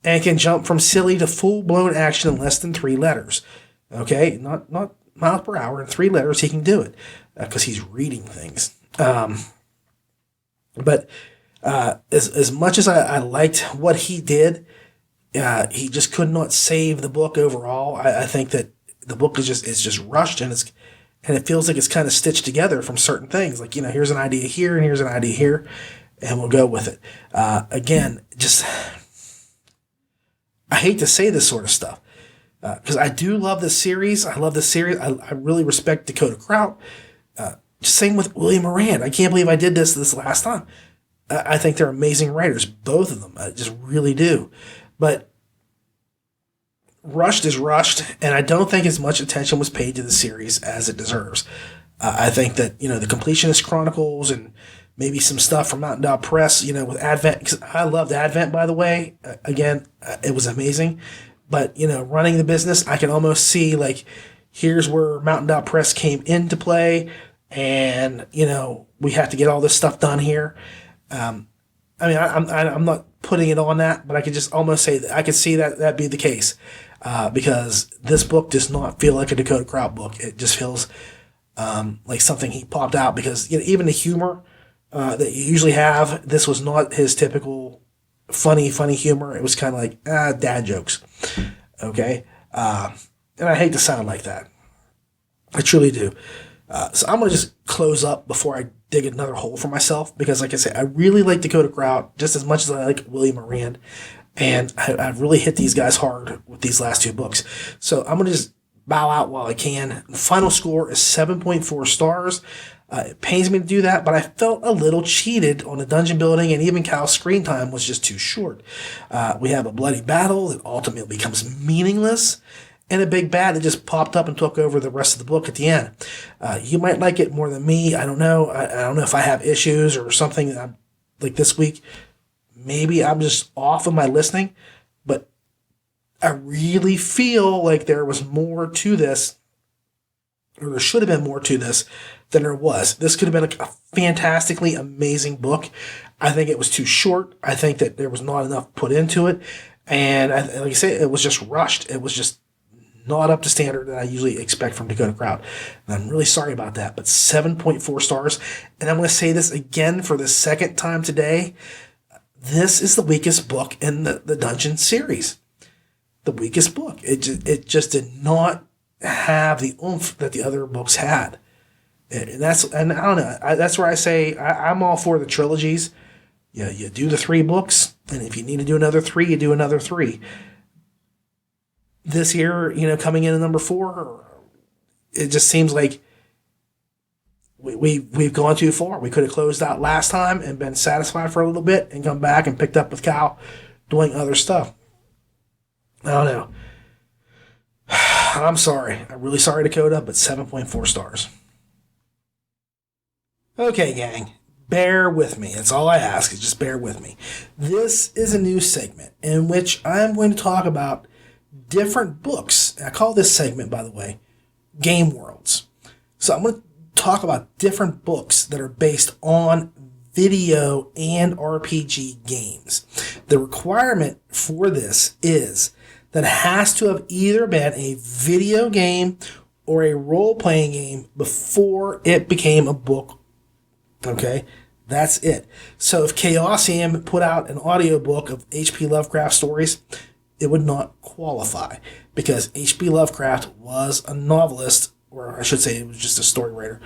and can jump from silly to full-blown action in less than 3 letters. Okay? Not miles per hour. In 3 letters, he can do it because he's reading things. But as much as I liked what he did, he just could not save the book overall. I think that the book is just rushed, and and it feels like it's kind of stitched together from certain things. Like, here's an idea here and here's an idea here, and we'll go with it. Again, just, I hate to say this sort of stuff, because I do love this series. I love this series. I really respect Dakota Kraut. Same with William Moran. I can't believe I did this last time. I think they're amazing writers, both of them. I just really do. But rushed is rushed, and I don't think as much attention was paid to the series as it deserves. I think that, the Completionist Chronicles and maybe some stuff from Mountain Dog Press, with Advent, because I loved Advent, by the way. Again, it was amazing. But, running the business, I can almost see, like, here's where Mountain Dog Press came into play, and, we have to get all this stuff done here. I'm not putting it on that, but I could just almost say that I could see that be the case, because this book does not feel like a Dakota Kraut book. It just feels like something he popped out, because even the humor that you usually have, this was not his typical funny humor. It was kind of like dad jokes. Okay, and I hate to sound like that. I truly do. So I'm going to just close up before I dig another hole for myself, because like I say, I really like Dakota Kraut just as much as I like William Moran, and I've really hit these guys hard with these last two books. So I'm going to just bow out while I can. The final score is 7.4 stars. It pains me to do that, but I felt a little cheated on the dungeon building, and even Cal's screen time was just too short. We have a bloody battle that ultimately becomes meaningless, and a big bad that just popped up and took over the rest of the book at the end. You might like it more than me. I don't know. I don't know if I have issues or something that I'm, like this week. Maybe I'm just off of my listening, but I really feel like there was more to this, or there should have been more to this than there was. This could have been a fantastically amazing book. I think it was too short. I think that there was not enough put into it. And like I say, it was just rushed. It was just not up to standard that I usually expect from Dakota Kraut. And I'm really sorry about that, but 7.4 stars. And I'm going to say this again for the second time today. This is the weakest book in the Dungeon series. The weakest book. It just did not have the oomph that the other books had. And I don't know. That's where I say I'm all for the trilogies. You do the 3 books, and if you need to do another 3, you do another 3. This year, coming in at number 4, it just seems like we've gone too far. We could have closed out last time and been satisfied for a little bit and come back and picked up with Cal doing other stuff. I don't know. I'm sorry. I'm really sorry, Dakota, but 7.4 stars. Okay, gang. Bear with me. That's all I ask, is just bear with me. This is a new segment in which I'm going to talk about different books. I call this segment, by the way, Game Worlds. So I'm going to talk about different books that are based on video and RPG games. The requirement for this is that it has to have either been a video game or a role-playing game before it became a book. Okay? That's it. So if Chaosium put out an audiobook of H.P. Lovecraft stories, it would not qualify, because H.P. Lovecraft was a novelist, or I should say it was just a story writer,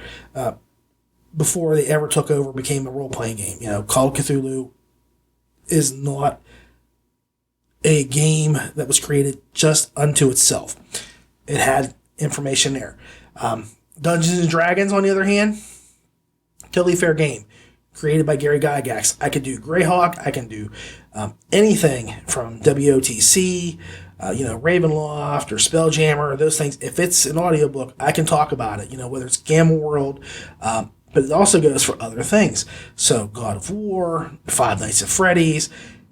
before they ever took over, became a role-playing game. Call of Cthulhu is not a game that was created just unto itself. It had information there. Dungeons and Dragons, on the other hand, totally fair game. Created by Gary Gygax. I could do Greyhawk. I can do anything from WOTC, Ravenloft or Spelljammer, or those things. If it's an audiobook, I can talk about it, whether it's Gamma World, but it also goes for other things. So God of War, Five Nights at Freddy's,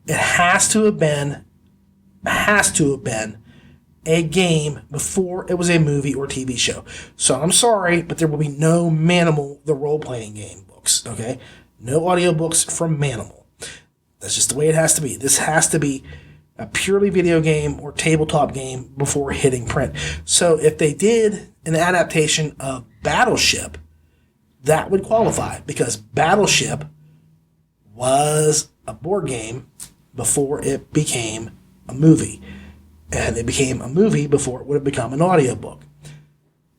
it has to have been a game before it was a movie or TV show. So I'm sorry, but there will be no Manimal, the role-playing game books, okay? No audiobooks from Manimal. That's just the way it has to be. This has to be a purely video game or tabletop game before hitting print. So if they did an adaptation of Battleship, that would qualify, because Battleship was a board game before it became a movie. And it became a movie before it would have become an audiobook.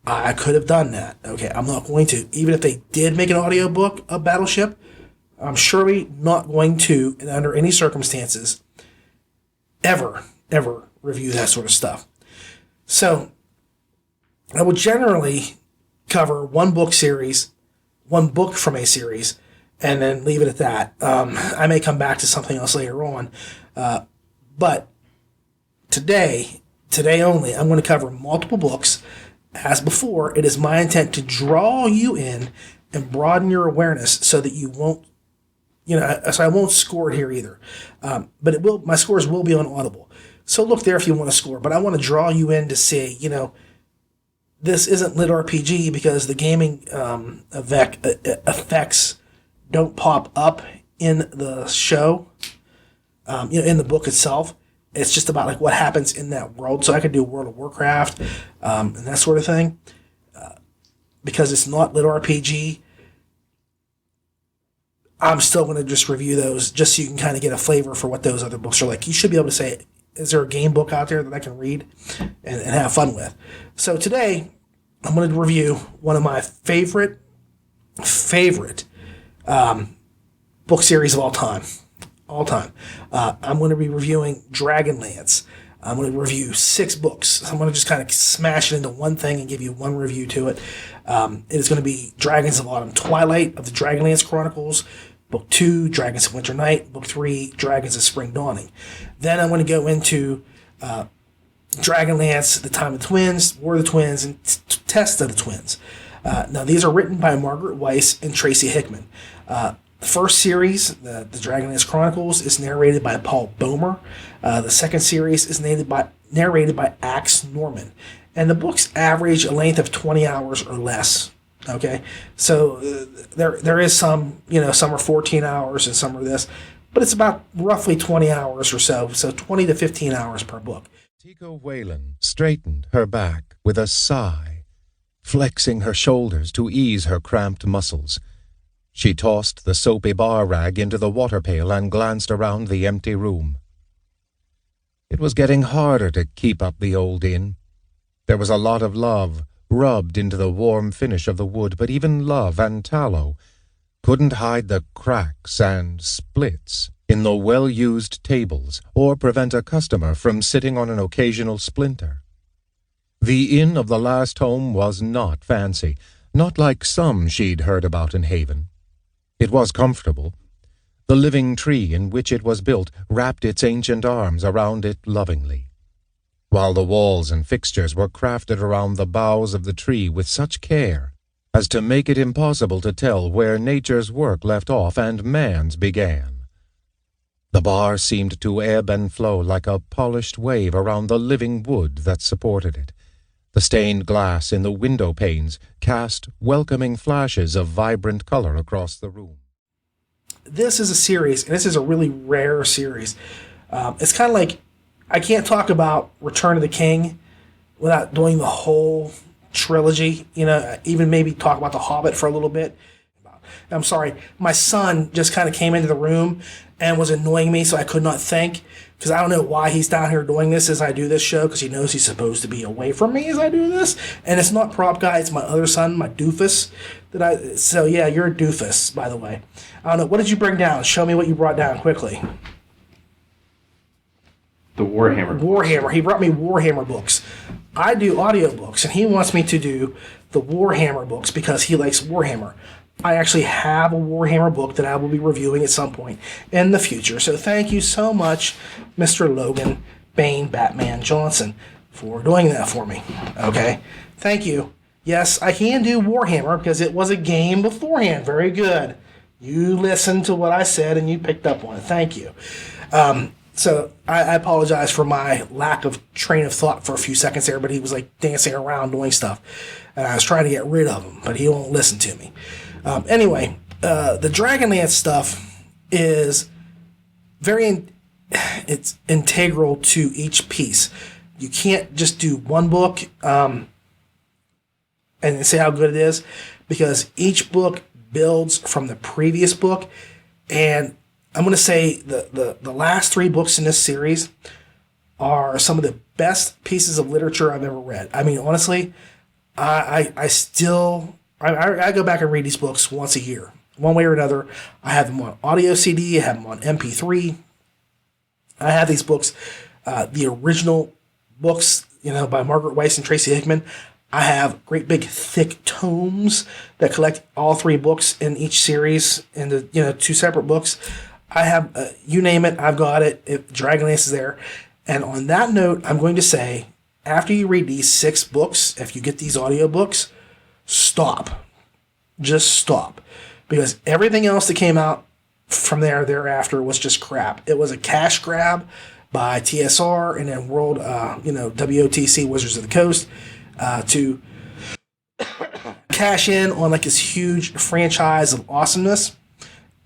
I could have done that. Okay, I'm not going to. Even if they did make an audiobook of Battleship, I'm surely not going to, and under any circumstances, ever review that sort of stuff. So, I will generally cover one book from a series, and then leave it at that. I may come back to something else later on, but today only, I'm going to cover multiple books. As before, it is my intent to draw you in and broaden your awareness so that you won't, so I won't score it here either. But my scores will be on Audible. So look there if you want to score. But I want to draw you in to see, this isn't LitRPG because the gaming effects don't pop up in the show, in the book itself. It's just about like what happens in that world. So I could do World of Warcraft and that sort of thing. Because it's not LitRPG, I'm still going to just review those just so you can kind of get a flavor for what those other books are like. You should be able to say, is there a game book out there that I can read and have fun with? So today, I'm going to review one of my favorite book series of all time. I'm going to be reviewing Dragonlance. I'm going to review 6 books. I'm going to just kind of smash it into one thing and give you one review to it. It is going to be Dragons of Autumn Twilight of the Dragonlance Chronicles, Book 2, Dragons of Winter Night, Book 3, Dragons of Spring Dawning. Then I'm going to go into Dragonlance, The Time of the Twins, War of the Twins, and Test of the Twins. Now, these are written by Margaret Weiss and Tracy Hickman. The first series, the Dragonlance Chronicles, is narrated by Paul Bomer. The second series is narrated by Axe Norman. And the books average a length of 20 hours or less. Okay? So there is some, some are 14 hours and some are this. But it's about roughly 20 hours or so. So 20 to 15 hours per book. Tico Whalen straightened her back with a sigh, flexing her shoulders to ease her cramped muscles. She tossed the soapy bar rag into the water pail and glanced around the empty room. It was getting harder to keep up the old inn. There was a lot of love rubbed into the warm finish of the wood, but even love and tallow couldn't hide the cracks and splits in the well-used tables or prevent a customer from sitting on an occasional splinter. The inn of the last home was not fancy, not like some she'd heard about in Haven. It was comfortable. The living tree in which it was built wrapped its ancient arms around it lovingly, while the walls and fixtures were crafted around the boughs of the tree with such care as to make it impossible to tell where nature's work left off and man's began. The bar seemed to ebb and flow like a polished wave around the living wood that supported it. The stained glass in the window panes cast welcoming flashes of vibrant color across the room. This is a series, and this is a really rare series. It's kind of like, I can't talk about Return of the King without doing the whole trilogy, even maybe talk about The Hobbit for a little bit. I'm sorry, my son just kind of came into the room and was annoying me, so I could not think, because I don't know why he's down here doing this as I do this show, because he knows he's supposed to be away from me as I do this, and it's not Prop Guy, it's my other son, my doofus. So yeah, you're a doofus, by the way. I don't know, what did you bring down? Show me what you brought down quickly. The Warhammer. Warhammer. He brought me Warhammer books. I do audiobooks, and he wants me to do the Warhammer books because he likes Warhammer. I actually have a Warhammer book that I will be reviewing at some point in the future. So thank you so much, Mr. Logan Bane Batman Johnson, for doing that for me. Okay? Thank you. Yes, I can do Warhammer because it was a game beforehand. Very good. You listened to what I said and you picked up on it. Thank you. So I apologize for my lack of train of thought for a few seconds there, but he was like dancing around doing stuff. And I was trying to get rid of him, but he won't listen to me. Anyway, the Dragonlance stuff is it's integral to each piece. You can't just do one book and say how good it is, because each book builds from the previous book. And I'm going to say the last 3 books in this series are some of the best pieces of literature I've ever read. I mean, honestly, I go back and read these books once a year, one way or another. I have them on audio CD, I have them on MP3. I have these books, the original books, by Margaret Weiss and Tracy Hickman. I have great big thick tomes that collect all 3 books in each series into 2 separate books. I have you name it, I've got it. Dragonlance is there. And on that note, I'm going to say, after you read these 6 books, if you get these audiobooks, stop. Just stop. Because everything else that came out from thereafter was just crap. It was a cash grab by TSR and then World, WOTC, Wizards of the Coast, to cash in on like this huge franchise of awesomeness.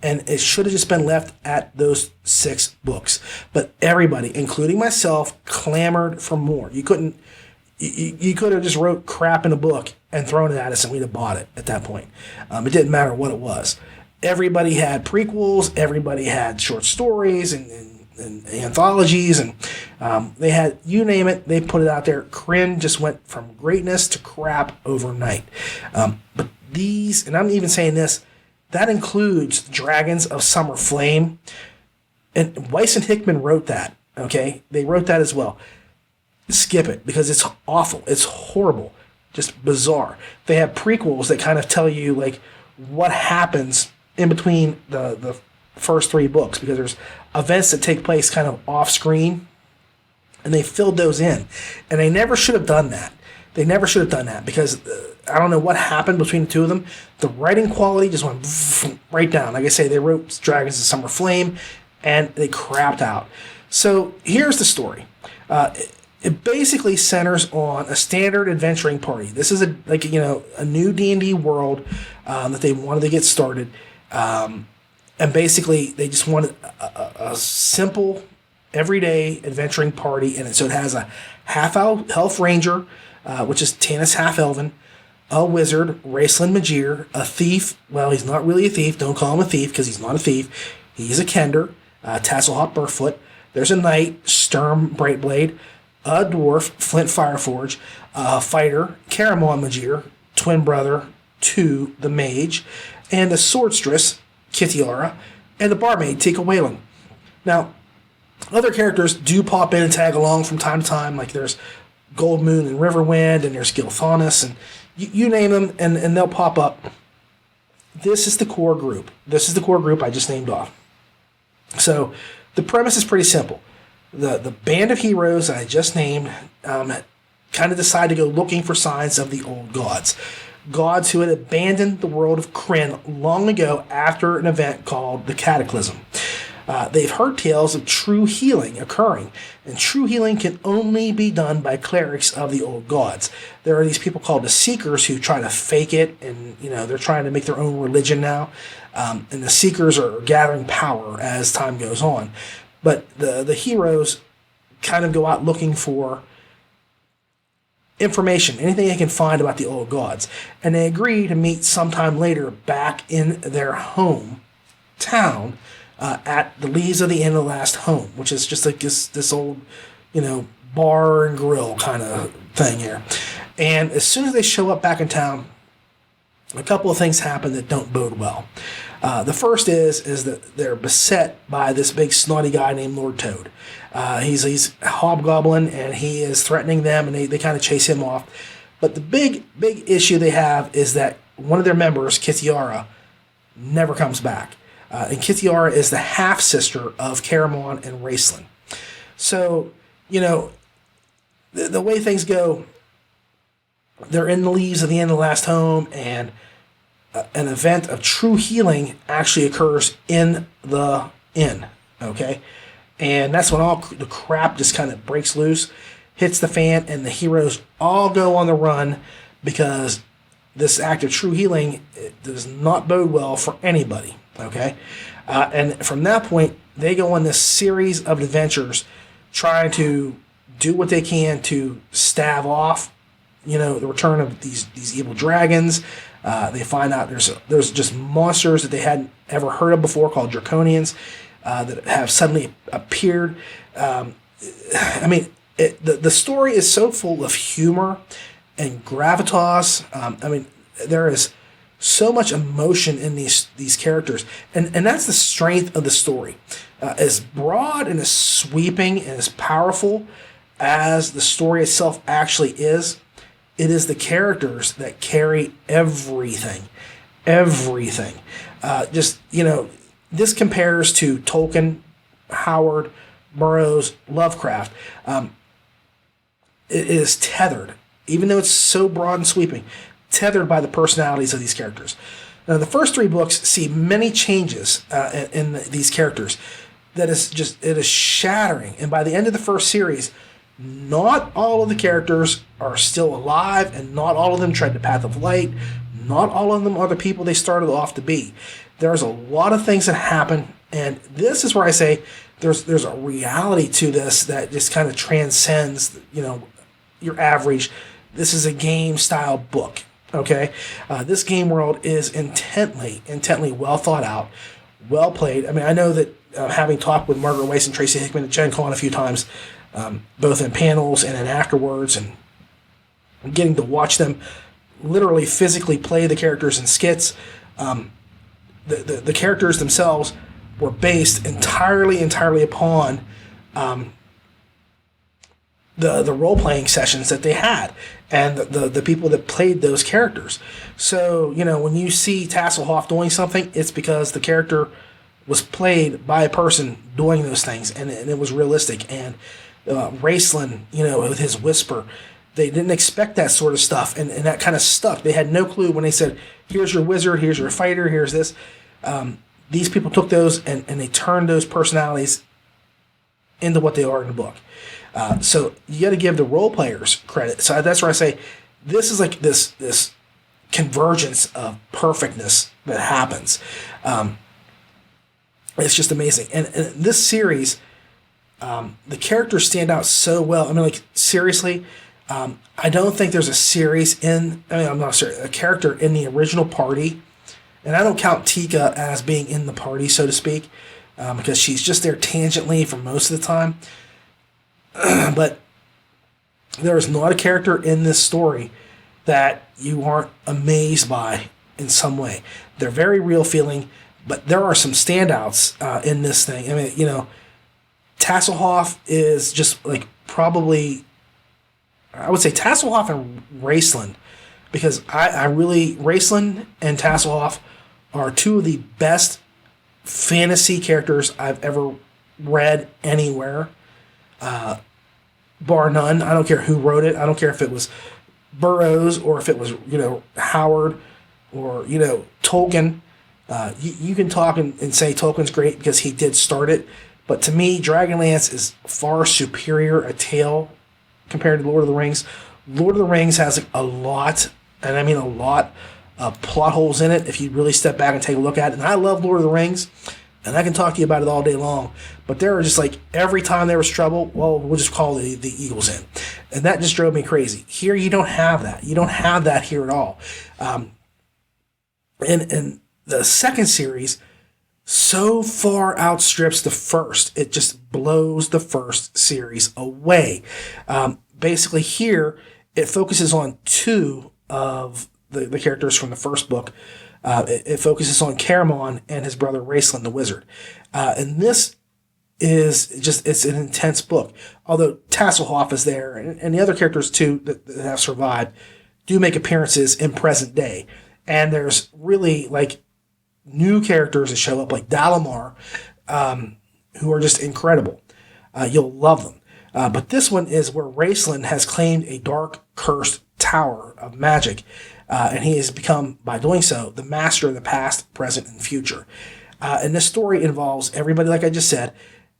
And it should have just been left at those 6 books. But everybody, including myself, clamored for more. You could have just wrote crap in a book and thrown it at us and we'd have bought it at that point. It didn't matter what it was. Everybody had prequels. Everybody had short stories and anthologies. And they had, you name it, they put it out there. Kryn just went from greatness to crap overnight. But these, and I'm even saying this, that includes Dragons of Summer Flame. And Weiss and Hickman wrote that, okay? They wrote that as well. Skip it, because it's awful. It's horrible. Just bizarre. They have prequels that kind of tell you, like, what happens in between the first 3 books, because there's events that take place kind of off-screen, and they filled those in. And they never should have done that. They never should have done that, because I don't know what happened between the 2 of them. The writing quality just went right down. Like I say, they wrote Dragons of Summer Flame, and they crapped out. So here's the story. It basically centers on a standard adventuring party. This is a new D&D world that they wanted to get started. And basically, they just wanted a simple, everyday adventuring party in it. So it has a half-elf ranger, which is Tanis half-elven, a wizard, Raceland Magir, a thief. Well, he's not really a thief. Don't call him a thief, because he's not a thief. He's a kender, Tasselhawk Burfoot. There's a knight, Sturm Brightblade, a dwarf, Flint Fireforge, a fighter, Caramon Magir, twin brother to the mage, and a swordstress, Kitiara, and the barmaid, Tika Whalen. Now, other characters do pop in and tag along from time to time, like there's Gold Moon and Riverwind, and there's Gilthanas, and you name them, and they'll pop up. This is the core group. This is the core group I just named off. So the premise is pretty simple. The band of heroes I just named kind of decide to go looking for signs of the old gods. Gods who had abandoned the world of Kryn long ago after an event called the Cataclysm. They've heard tales of true healing occurring, and true healing can only be done by clerics of the old gods. There are these people called the Seekers who try to fake it, and they're trying to make their own religion now. And the Seekers are gathering power as time goes on. But the heroes kind of go out looking for information, anything they can find about the old gods. And they agree to meet sometime later back in their home town at the Leaves of the End of the Last Home, which is just like this old, bar and grill kind of thing here. And as soon as they show up back in town, a couple of things happen that don't bode well. The first is that they're beset by this big snotty guy named Lord Toad. He's a hobgoblin, and he is threatening them, and they kind of chase him off. But the big issue they have is that one of their members, Kitiara, never comes back. And Kitiara is the half-sister of Caramon and Raceland. So, the way things go, they're in the Leaves of the End of the Last Home, and an event of true healing actually occurs in the inn, okay? And that's when all the crap just kind of breaks loose, hits the fan, and the heroes all go on the run, because this act of true healing does not bode well for anybody, okay? And from that point, they go on this series of adventures trying to do what they can to stave off, the return of these evil dragons. They find out there's just monsters that they hadn't ever heard of before called Draconians that have suddenly appeared. The story is so full of humor and gravitas. I mean, there is so much emotion in these characters, and that's the strength of the story. As broad and as sweeping and as powerful as the story itself actually is, it is the characters that carry everything. Everything. This compares to Tolkien, Howard, Burroughs, Lovecraft. It is tethered, even though it's so broad and sweeping, tethered by the personalities of these characters. Now, the first 3 books see many changes in these characters. It is shattering. And by the end of the first series, not all of the characters are still alive, and not all of them tread the path of light. Not all of them are the people they started off to be. There's a lot of things that happen, and this is where I say there's a reality to this that just kind of transcends, your average. This is a game style book. Okay, this game world is intently well thought out, well played. I mean, I know that having talked with Margaret Weiss and Tracy Hickman at Gen Con a few times, both in panels and in afterwards, and getting to watch them literally physically play the characters in skits. The characters themselves were based entirely upon the role-playing sessions that they had and the people that played those characters. So, when you see Tasselhoff doing something, it's because the character was played by a person doing those things, and it was realistic. And Raceland, with his whisper, they didn't expect that sort of stuff, and that kind of stuck. They had no clue when they said, here's your wizard, here's your fighter, here's this. These people took those and they turned those personalities into what they are in the book. So you got to give the role players credit. So that's where I say this is like this convergence of perfectness that happens. It's just amazing. And this series, the characters stand out so well. I mean, like, seriously, I don't think there's a character in the original party, and I don't count Tika as being in the party, so to speak, because she's just there tangentially for most of the time. But there is not a character in this story that you aren't amazed by in some way. They're very real feeling, but there are some standouts in this thing. I mean, Tasselhoff is just like probably, I would say Tasselhoff and Raceland, because I really, Raceland and Tasselhoff are two of the best fantasy characters I've ever read anywhere. Bar none. I don't care who wrote it. I don't care if it was Burroughs or if it was, Howard or, Tolkien. You can talk and say Tolkien's great because he did start it. But to me, Dragonlance is far superior a tale compared to Lord of the Rings. Lord of the Rings has a lot, and I mean a lot, of plot holes in it if you really step back and take a look at it. And I love Lord of the Rings, and I can talk to you about it all day long. But there are just like, every time there was trouble, well, we'll just call the Eagles in. And that just drove me crazy. Here, you don't have that. You don't have that here at all. And the second series so far outstrips the first. It just blows the first series away. Basically here, it focuses on 2 of the characters from the first book. It focuses on Caramon and his brother Raceland the Wizard. And this is just, it's an intense book. Although Tasselhoff is there, and the other characters too that have survived do make appearances in present day. And there's really like new characters that show up, like Dalamar, who are just incredible. You'll love them. But this one is where Raceland has claimed a dark, cursed tower of magic, and he has become, by doing so, the master of the past, present, and future. And this story involves everybody, like I just said,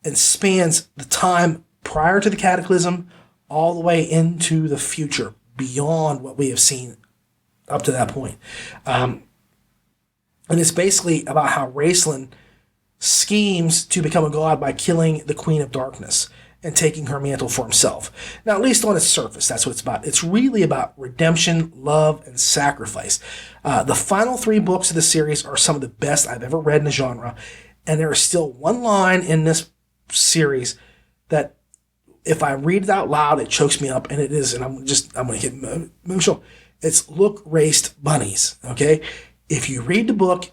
and spans the time prior to the Cataclysm all the way into the future, beyond what we have seen up to that point. And it's basically about how Raceland schemes to become a god by killing the Queen of Darkness and taking her mantle for himself. Now, at least on its surface, that's what it's about. It's really about redemption, love, and sacrifice. The final 3 books of the series are some of the best I've ever read in the genre, and there is still one line in this series that if I read it out loud, it chokes me up, and it is, and I'm going to get emotional. It's Look Raced Bunnies, okay? If you read the book,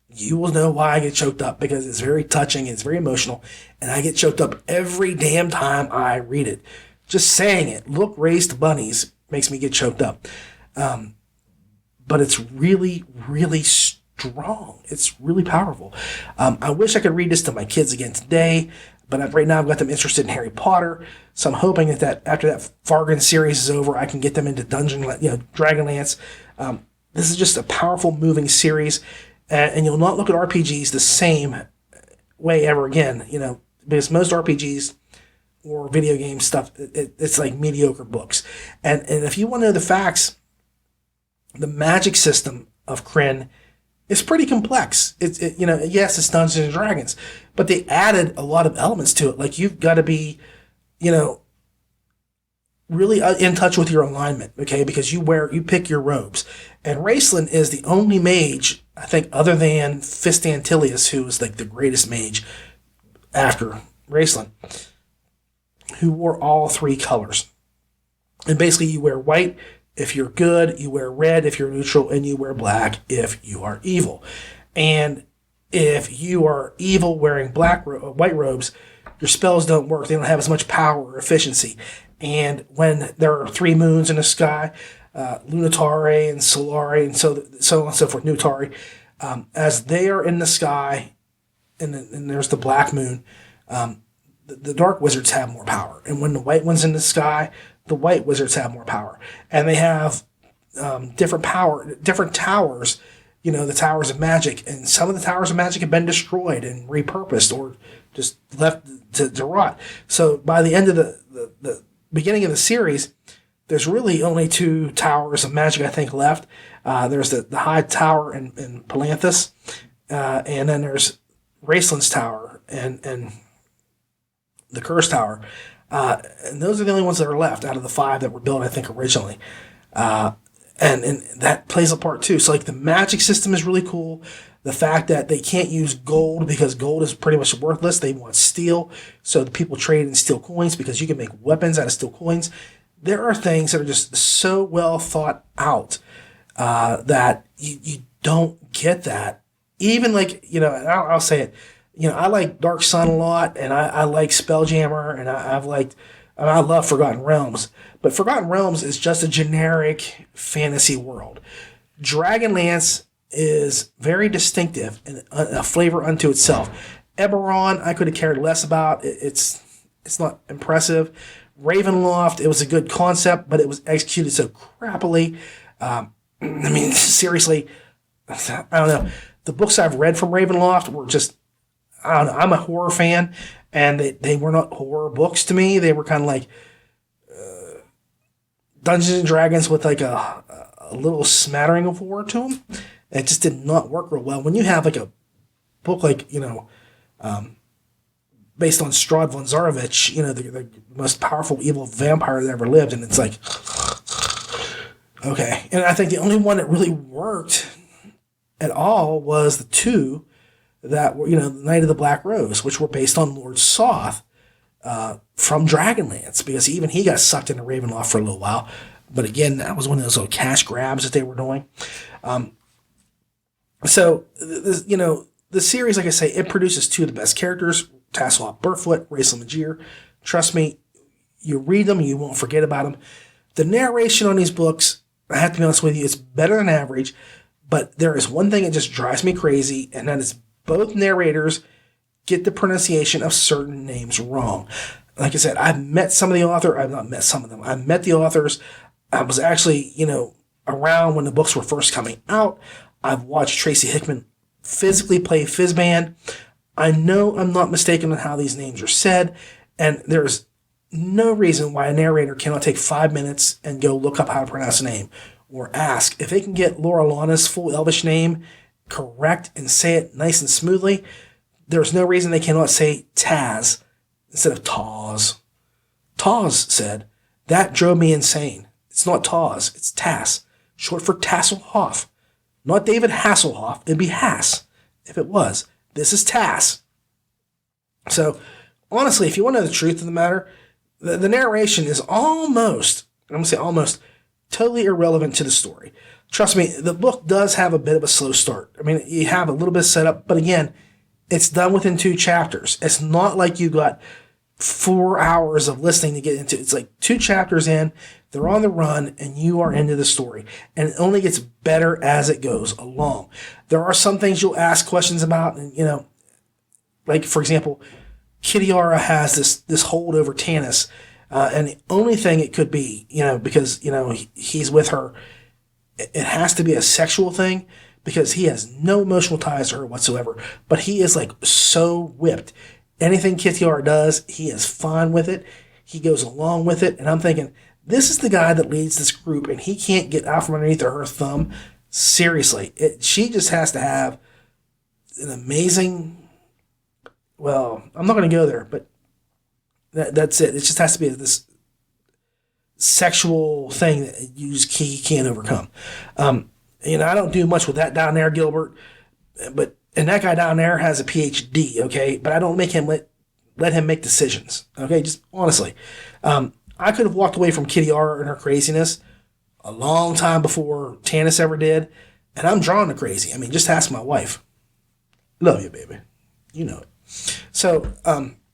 you will know why I get choked up, because it's very touching, it's very emotional, and I get choked up every damn time I read it. Just saying it, Look Raced Bunnies, makes me get choked up. But it's really, really strong. It's really powerful. I wish I could read this to my kids again today, but right now I've got them interested in Harry Potter. So I'm hoping that after that Fargan series is over, I can get them into Dragonlance. This is just a powerful, moving series, and you'll not look at RPGs the same way ever again. Because most RPGs or video game stuff, it's like mediocre books. And if you want to know the facts, the magic system of Krynn is pretty complex. Yes, it's Dungeons and Dragons, but they added a lot of elements to it. Like, you've got to be, really in touch with your alignment, okay? Because you pick your robes. And Raistlin is the only mage, I think, other than Fist Antilius, who was like the greatest mage after Raistlin, who wore all three colors. And basically, you wear white if you're good, you wear red if you're neutral, and you wear black if you are evil. And if you are evil wearing white robes, your spells don't work. They don't have as much power or efficiency. And when there are 3 moons in the sky, Lunatari and Solari and so on and so forth, Nutari, as they are in the sky, and there's the black moon, the dark wizards have more power. And when the white one's in the sky, the white wizards have more power. And they have different towers, the towers of magic. And some of the towers of magic have been destroyed and repurposed or just left to rot. So by the end of the beginning of the series, there's really only 2 towers of magic, I think, left. There's the High Tower in Palanthas, and then there's Raistlin's Tower and the Curse Tower. And those are the only ones that are left out of the 5 that were built, I think, originally. And that plays a part too. So, like, the magic system is really cool. The fact that they can't use gold because gold is pretty much worthless. They want steel. So the people trade in steel coins because you can make weapons out of steel coins. There are things that are just so well thought out that you don't get that. Even like, I'll say it. I like Dark Sun a lot, and I like Spelljammer, and I love Forgotten Realms. But Forgotten Realms is just a generic fantasy world. Dragonlance is very distinctive and a flavor unto itself. Eberron, I could have cared less about. It's not impressive. Ravenloft, it was a good concept, but it was executed so crappily. Seriously, I don't know. The books I've read from Ravenloft were just, I don't know. I'm a horror fan, and they were not horror books to me. They were kind of like Dungeons and Dragons with like a little smattering of horror to them. It just did not work real well. When you have like a book like, based on Strahd von Zarovich, the most powerful evil vampire that ever lived, and it's like, okay. And I think the only one that really worked at all was the 2 that were, the Knight of the Black Rose, which were based on Lord Soth from Dragonlance, because even he got sucked into Ravenloft for a little while. But again, that was one of those little cash grabs that they were doing. So, the series, like I say, it produces 2 of the best characters, Tasselhoff Burfoot, Raistlin Magir. Trust me, you read them, you won't forget about them. The narration on these books, I have to be honest with you, it's better than average, but there is one thing that just drives me crazy, and that is both narrators get the pronunciation of certain names wrong. Like I said, I've met some of the author. I've not met some of them. I've met the authors. I was actually, around when the books were first coming out. I've watched Tracy Hickman physically play Fizzband. I know I'm not mistaken on how these names are said, and there's no reason why a narrator cannot take 5 minutes and go look up how to pronounce a name, or ask. If they can get Laura Lana's full Elvish name correct and say it nice and smoothly, there's no reason they cannot say Taz instead of Taz. Taz said, "That drove me insane. It's not Taz, it's Tass, short for Tasselhoff. Not David Hasselhoff, it'd be Hass if it was. This is Tass." So, honestly, if you want to know the truth of the matter, The narration is almost, I'm going to say almost, totally irrelevant to the story. Trust me, the book does have a bit of a slow start. I mean, you have a little bit of setup, but again, it's done within 2 chapters. It's not like you got 4 hours of listening to get into. It's like 2 chapters in, they're on the run, and you are into the story. And it only gets better as it goes along. There are some things you'll ask questions about, and like for example, Kitiara has this hold over Tanis, and the only thing it could be, because he's with her, it has to be a sexual thing, because he has no emotional ties to her whatsoever. But he is like so whipped. Anything Kitiara does, he is fine with it. He goes along with it, and I'm thinking, this is the guy that leads this group, and he can't get out from underneath her thumb. Seriously, she just has to have an amazing. Well, I'm not going to go there, but that's it. It just has to be this sexual thing that you just can't overcome. I don't do much with that down there, Gilbert, and that guy down there has a PhD, okay? But I don't make him let him make decisions, okay? Just honestly. I could have walked away from Kitiara and her craziness a long time before Tanis ever did, and I'm drawn to crazy. I mean, just ask my wife. Love you, baby. You know it. So,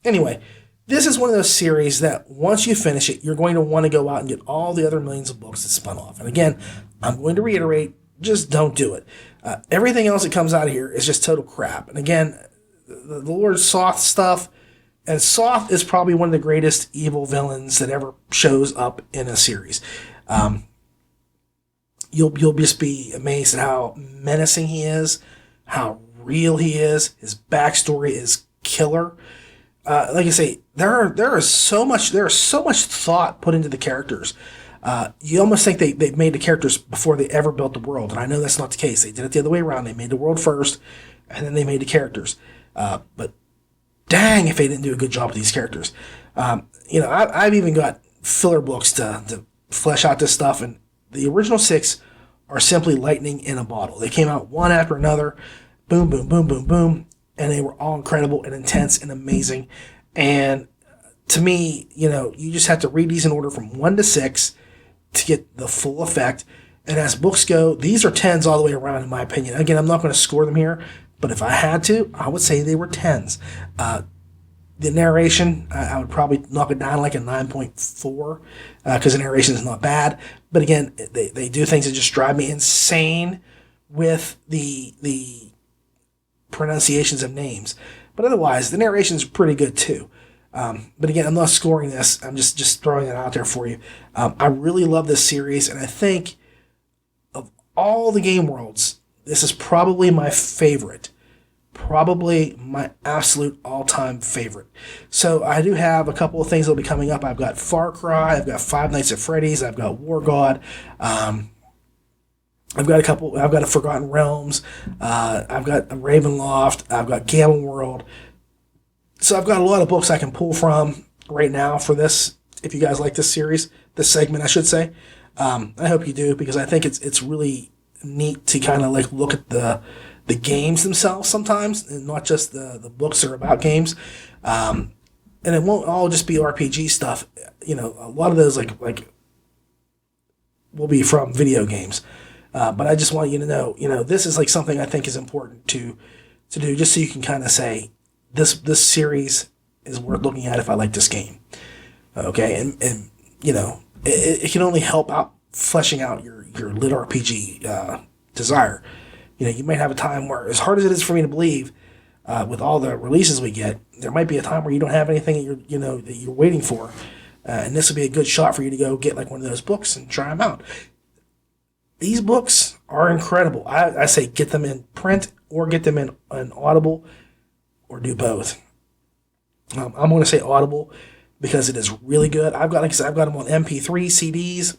anyway, this is one of those series that once you finish it, you're going to want to go out and get all the other millions of books that spun off. And again, I'm going to reiterate, just don't do it. Everything else that comes out of here is just total crap. And again, the Lord Soth stuff, and Soth is probably one of the greatest evil villains that ever shows up in a series. You'll just be amazed at how menacing he is, how real he is. His backstory is killer. Like I say, there is so much thought put into the characters. You almost think they made the characters before they ever built the world, and I know that's not the case. They did it the other way around. They made the world first, and then they made the characters. But dang, if they didn't do a good job with these characters. I've even got filler books to flesh out this stuff, and the original 6 are simply lightning in a bottle. They came out one after another, boom, boom, boom, boom, boom, and they were all incredible and intense and amazing. And to me, you just have to read these in order from 1 to 6 to get the full effect. And as books go, these are 10s all the way around, in my opinion. Again, I'm not going to score them here, but if I had to, I would say they were 10s. The narration, I would probably knock it down like a 9.4 because the narration is not bad. But again, they do things that just drive me insane with the pronunciations of names. But otherwise, the narration is pretty good too. But again, I'm not scoring this. I'm just throwing it out there for you. I really love this series, and I think of all the game worlds, this is probably my favorite. Probably my absolute all-time favorite. So I do have a couple of things that will be coming up. I've got Far Cry, I've got Five Nights at Freddy's, I've got War God, I've got a Forgotten Realms, I've got a Ravenloft, I've got Gamma World. So I've got a lot of books I can pull from right now for this, if you guys like this series, this segment I should say. I hope you do, because I think it's really neat to kind of like look at the games themselves sometimes, and not just the books that are about games. And it won't all just be RPG stuff. A lot of those like will be from video games. But I just want you to know, this is like something I think is important to do, just so you can kind of say, this series is worth looking at if I like this game. Okay, and it can only help out fleshing out your LitRPG desire. You might have a time where, as hard as it is for me to believe, with all the releases we get, there might be a time where you don't have anything that you're waiting for, and this would be a good shot for you to go get like one of those books and try them out. These books are incredible. I say get them in print or get them in Audible, or do both. I'm going to say Audible because it is really good. I've got them on MP3 CDs.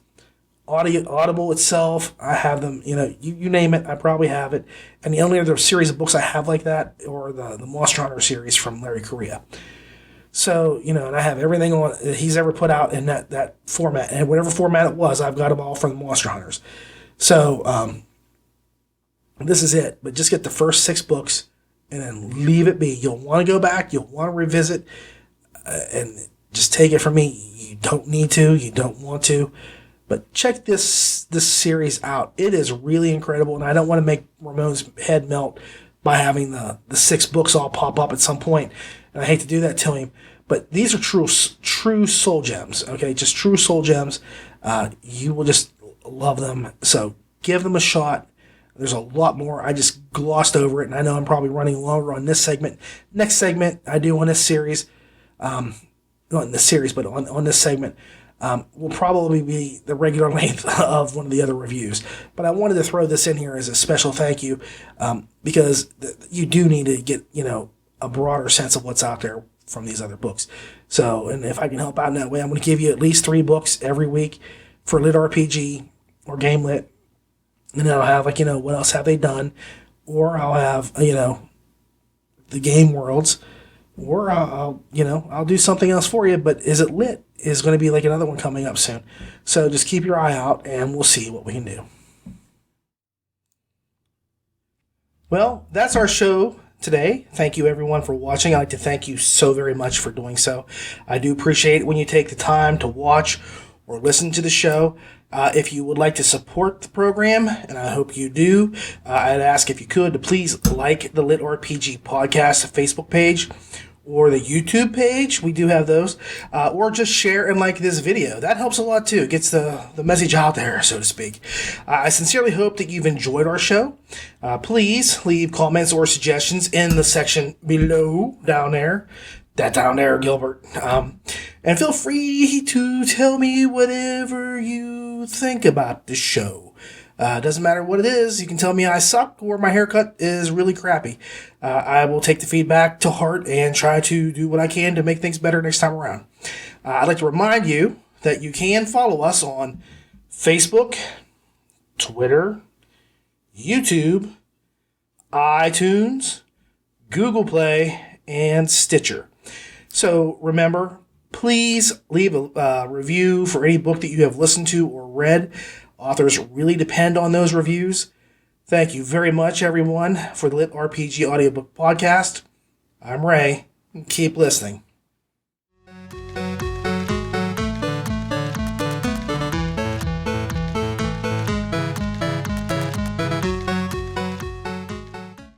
Audible itself, I have them, you name it, I probably have it. And the only other series of books I have like that are the Monster Hunter series from Larry Correia. So, and I have everything on that he's ever put out in that format. And whatever format it was, I've got them all from the Monster Hunters. So, this is it. But just get the first 6 books and then leave it be. You'll want to go back, you'll want to revisit, and just take it from me. You don't need to. You don't want to. But check this series out. It is really incredible, and I don't want to make Ramon's head melt by having the 6 books all pop up at some point. And I hate to do that to him. But these are true soul gems, okay? Just true soul gems. You will just love them. So give them a shot. There's a lot more. I just glossed over it, and I know I'm probably running longer on this segment. Next segment I do on this series, not in this series, but on this segment, will probably be the regular length of one of the other reviews. But I wanted to throw this in here as a special thank you, because you do need to get, a broader sense of what's out there from these other books. So, and if I can help out in that way, I'm going to give you at least 3 books every week for LitRPG or Game Lit. And then I'll have, what else have they done? Or I'll have, the Game Worlds. Or I'll do something else for you. But Is It Lit is going to be like another one coming up soon. So just keep your eye out and we'll see what we can do. Well, that's our show today. Thank you everyone for watching. I'd like to thank you so very much for doing so. I do appreciate it when you take the time to watch or listen to the show. If you would like to support the program, and I hope you do, I'd ask if you could to please like the LitRPG Podcast Facebook page or the YouTube page. We do have those. Or just share and like this video. That helps a lot too. It gets the message out there, so to speak. I sincerely hope that you've enjoyed our show. Please leave comments or suggestions in the section below down there. That down there, Gilbert. And feel free to tell me whatever you think about the show. Doesn't matter what it is. You can tell me I suck or my haircut is really crappy. I will take the feedback to heart and try to do what I can to make things better next time around. I'd like to remind you that you can follow us on Facebook, Twitter, YouTube, iTunes, Google Play, and Stitcher. So remember, please leave a review for any book that you have listened to or read. Authors really depend on those reviews. Thank you very much, everyone, for the LitRPG Audiobook Podcast. I'm Ray. Keep listening.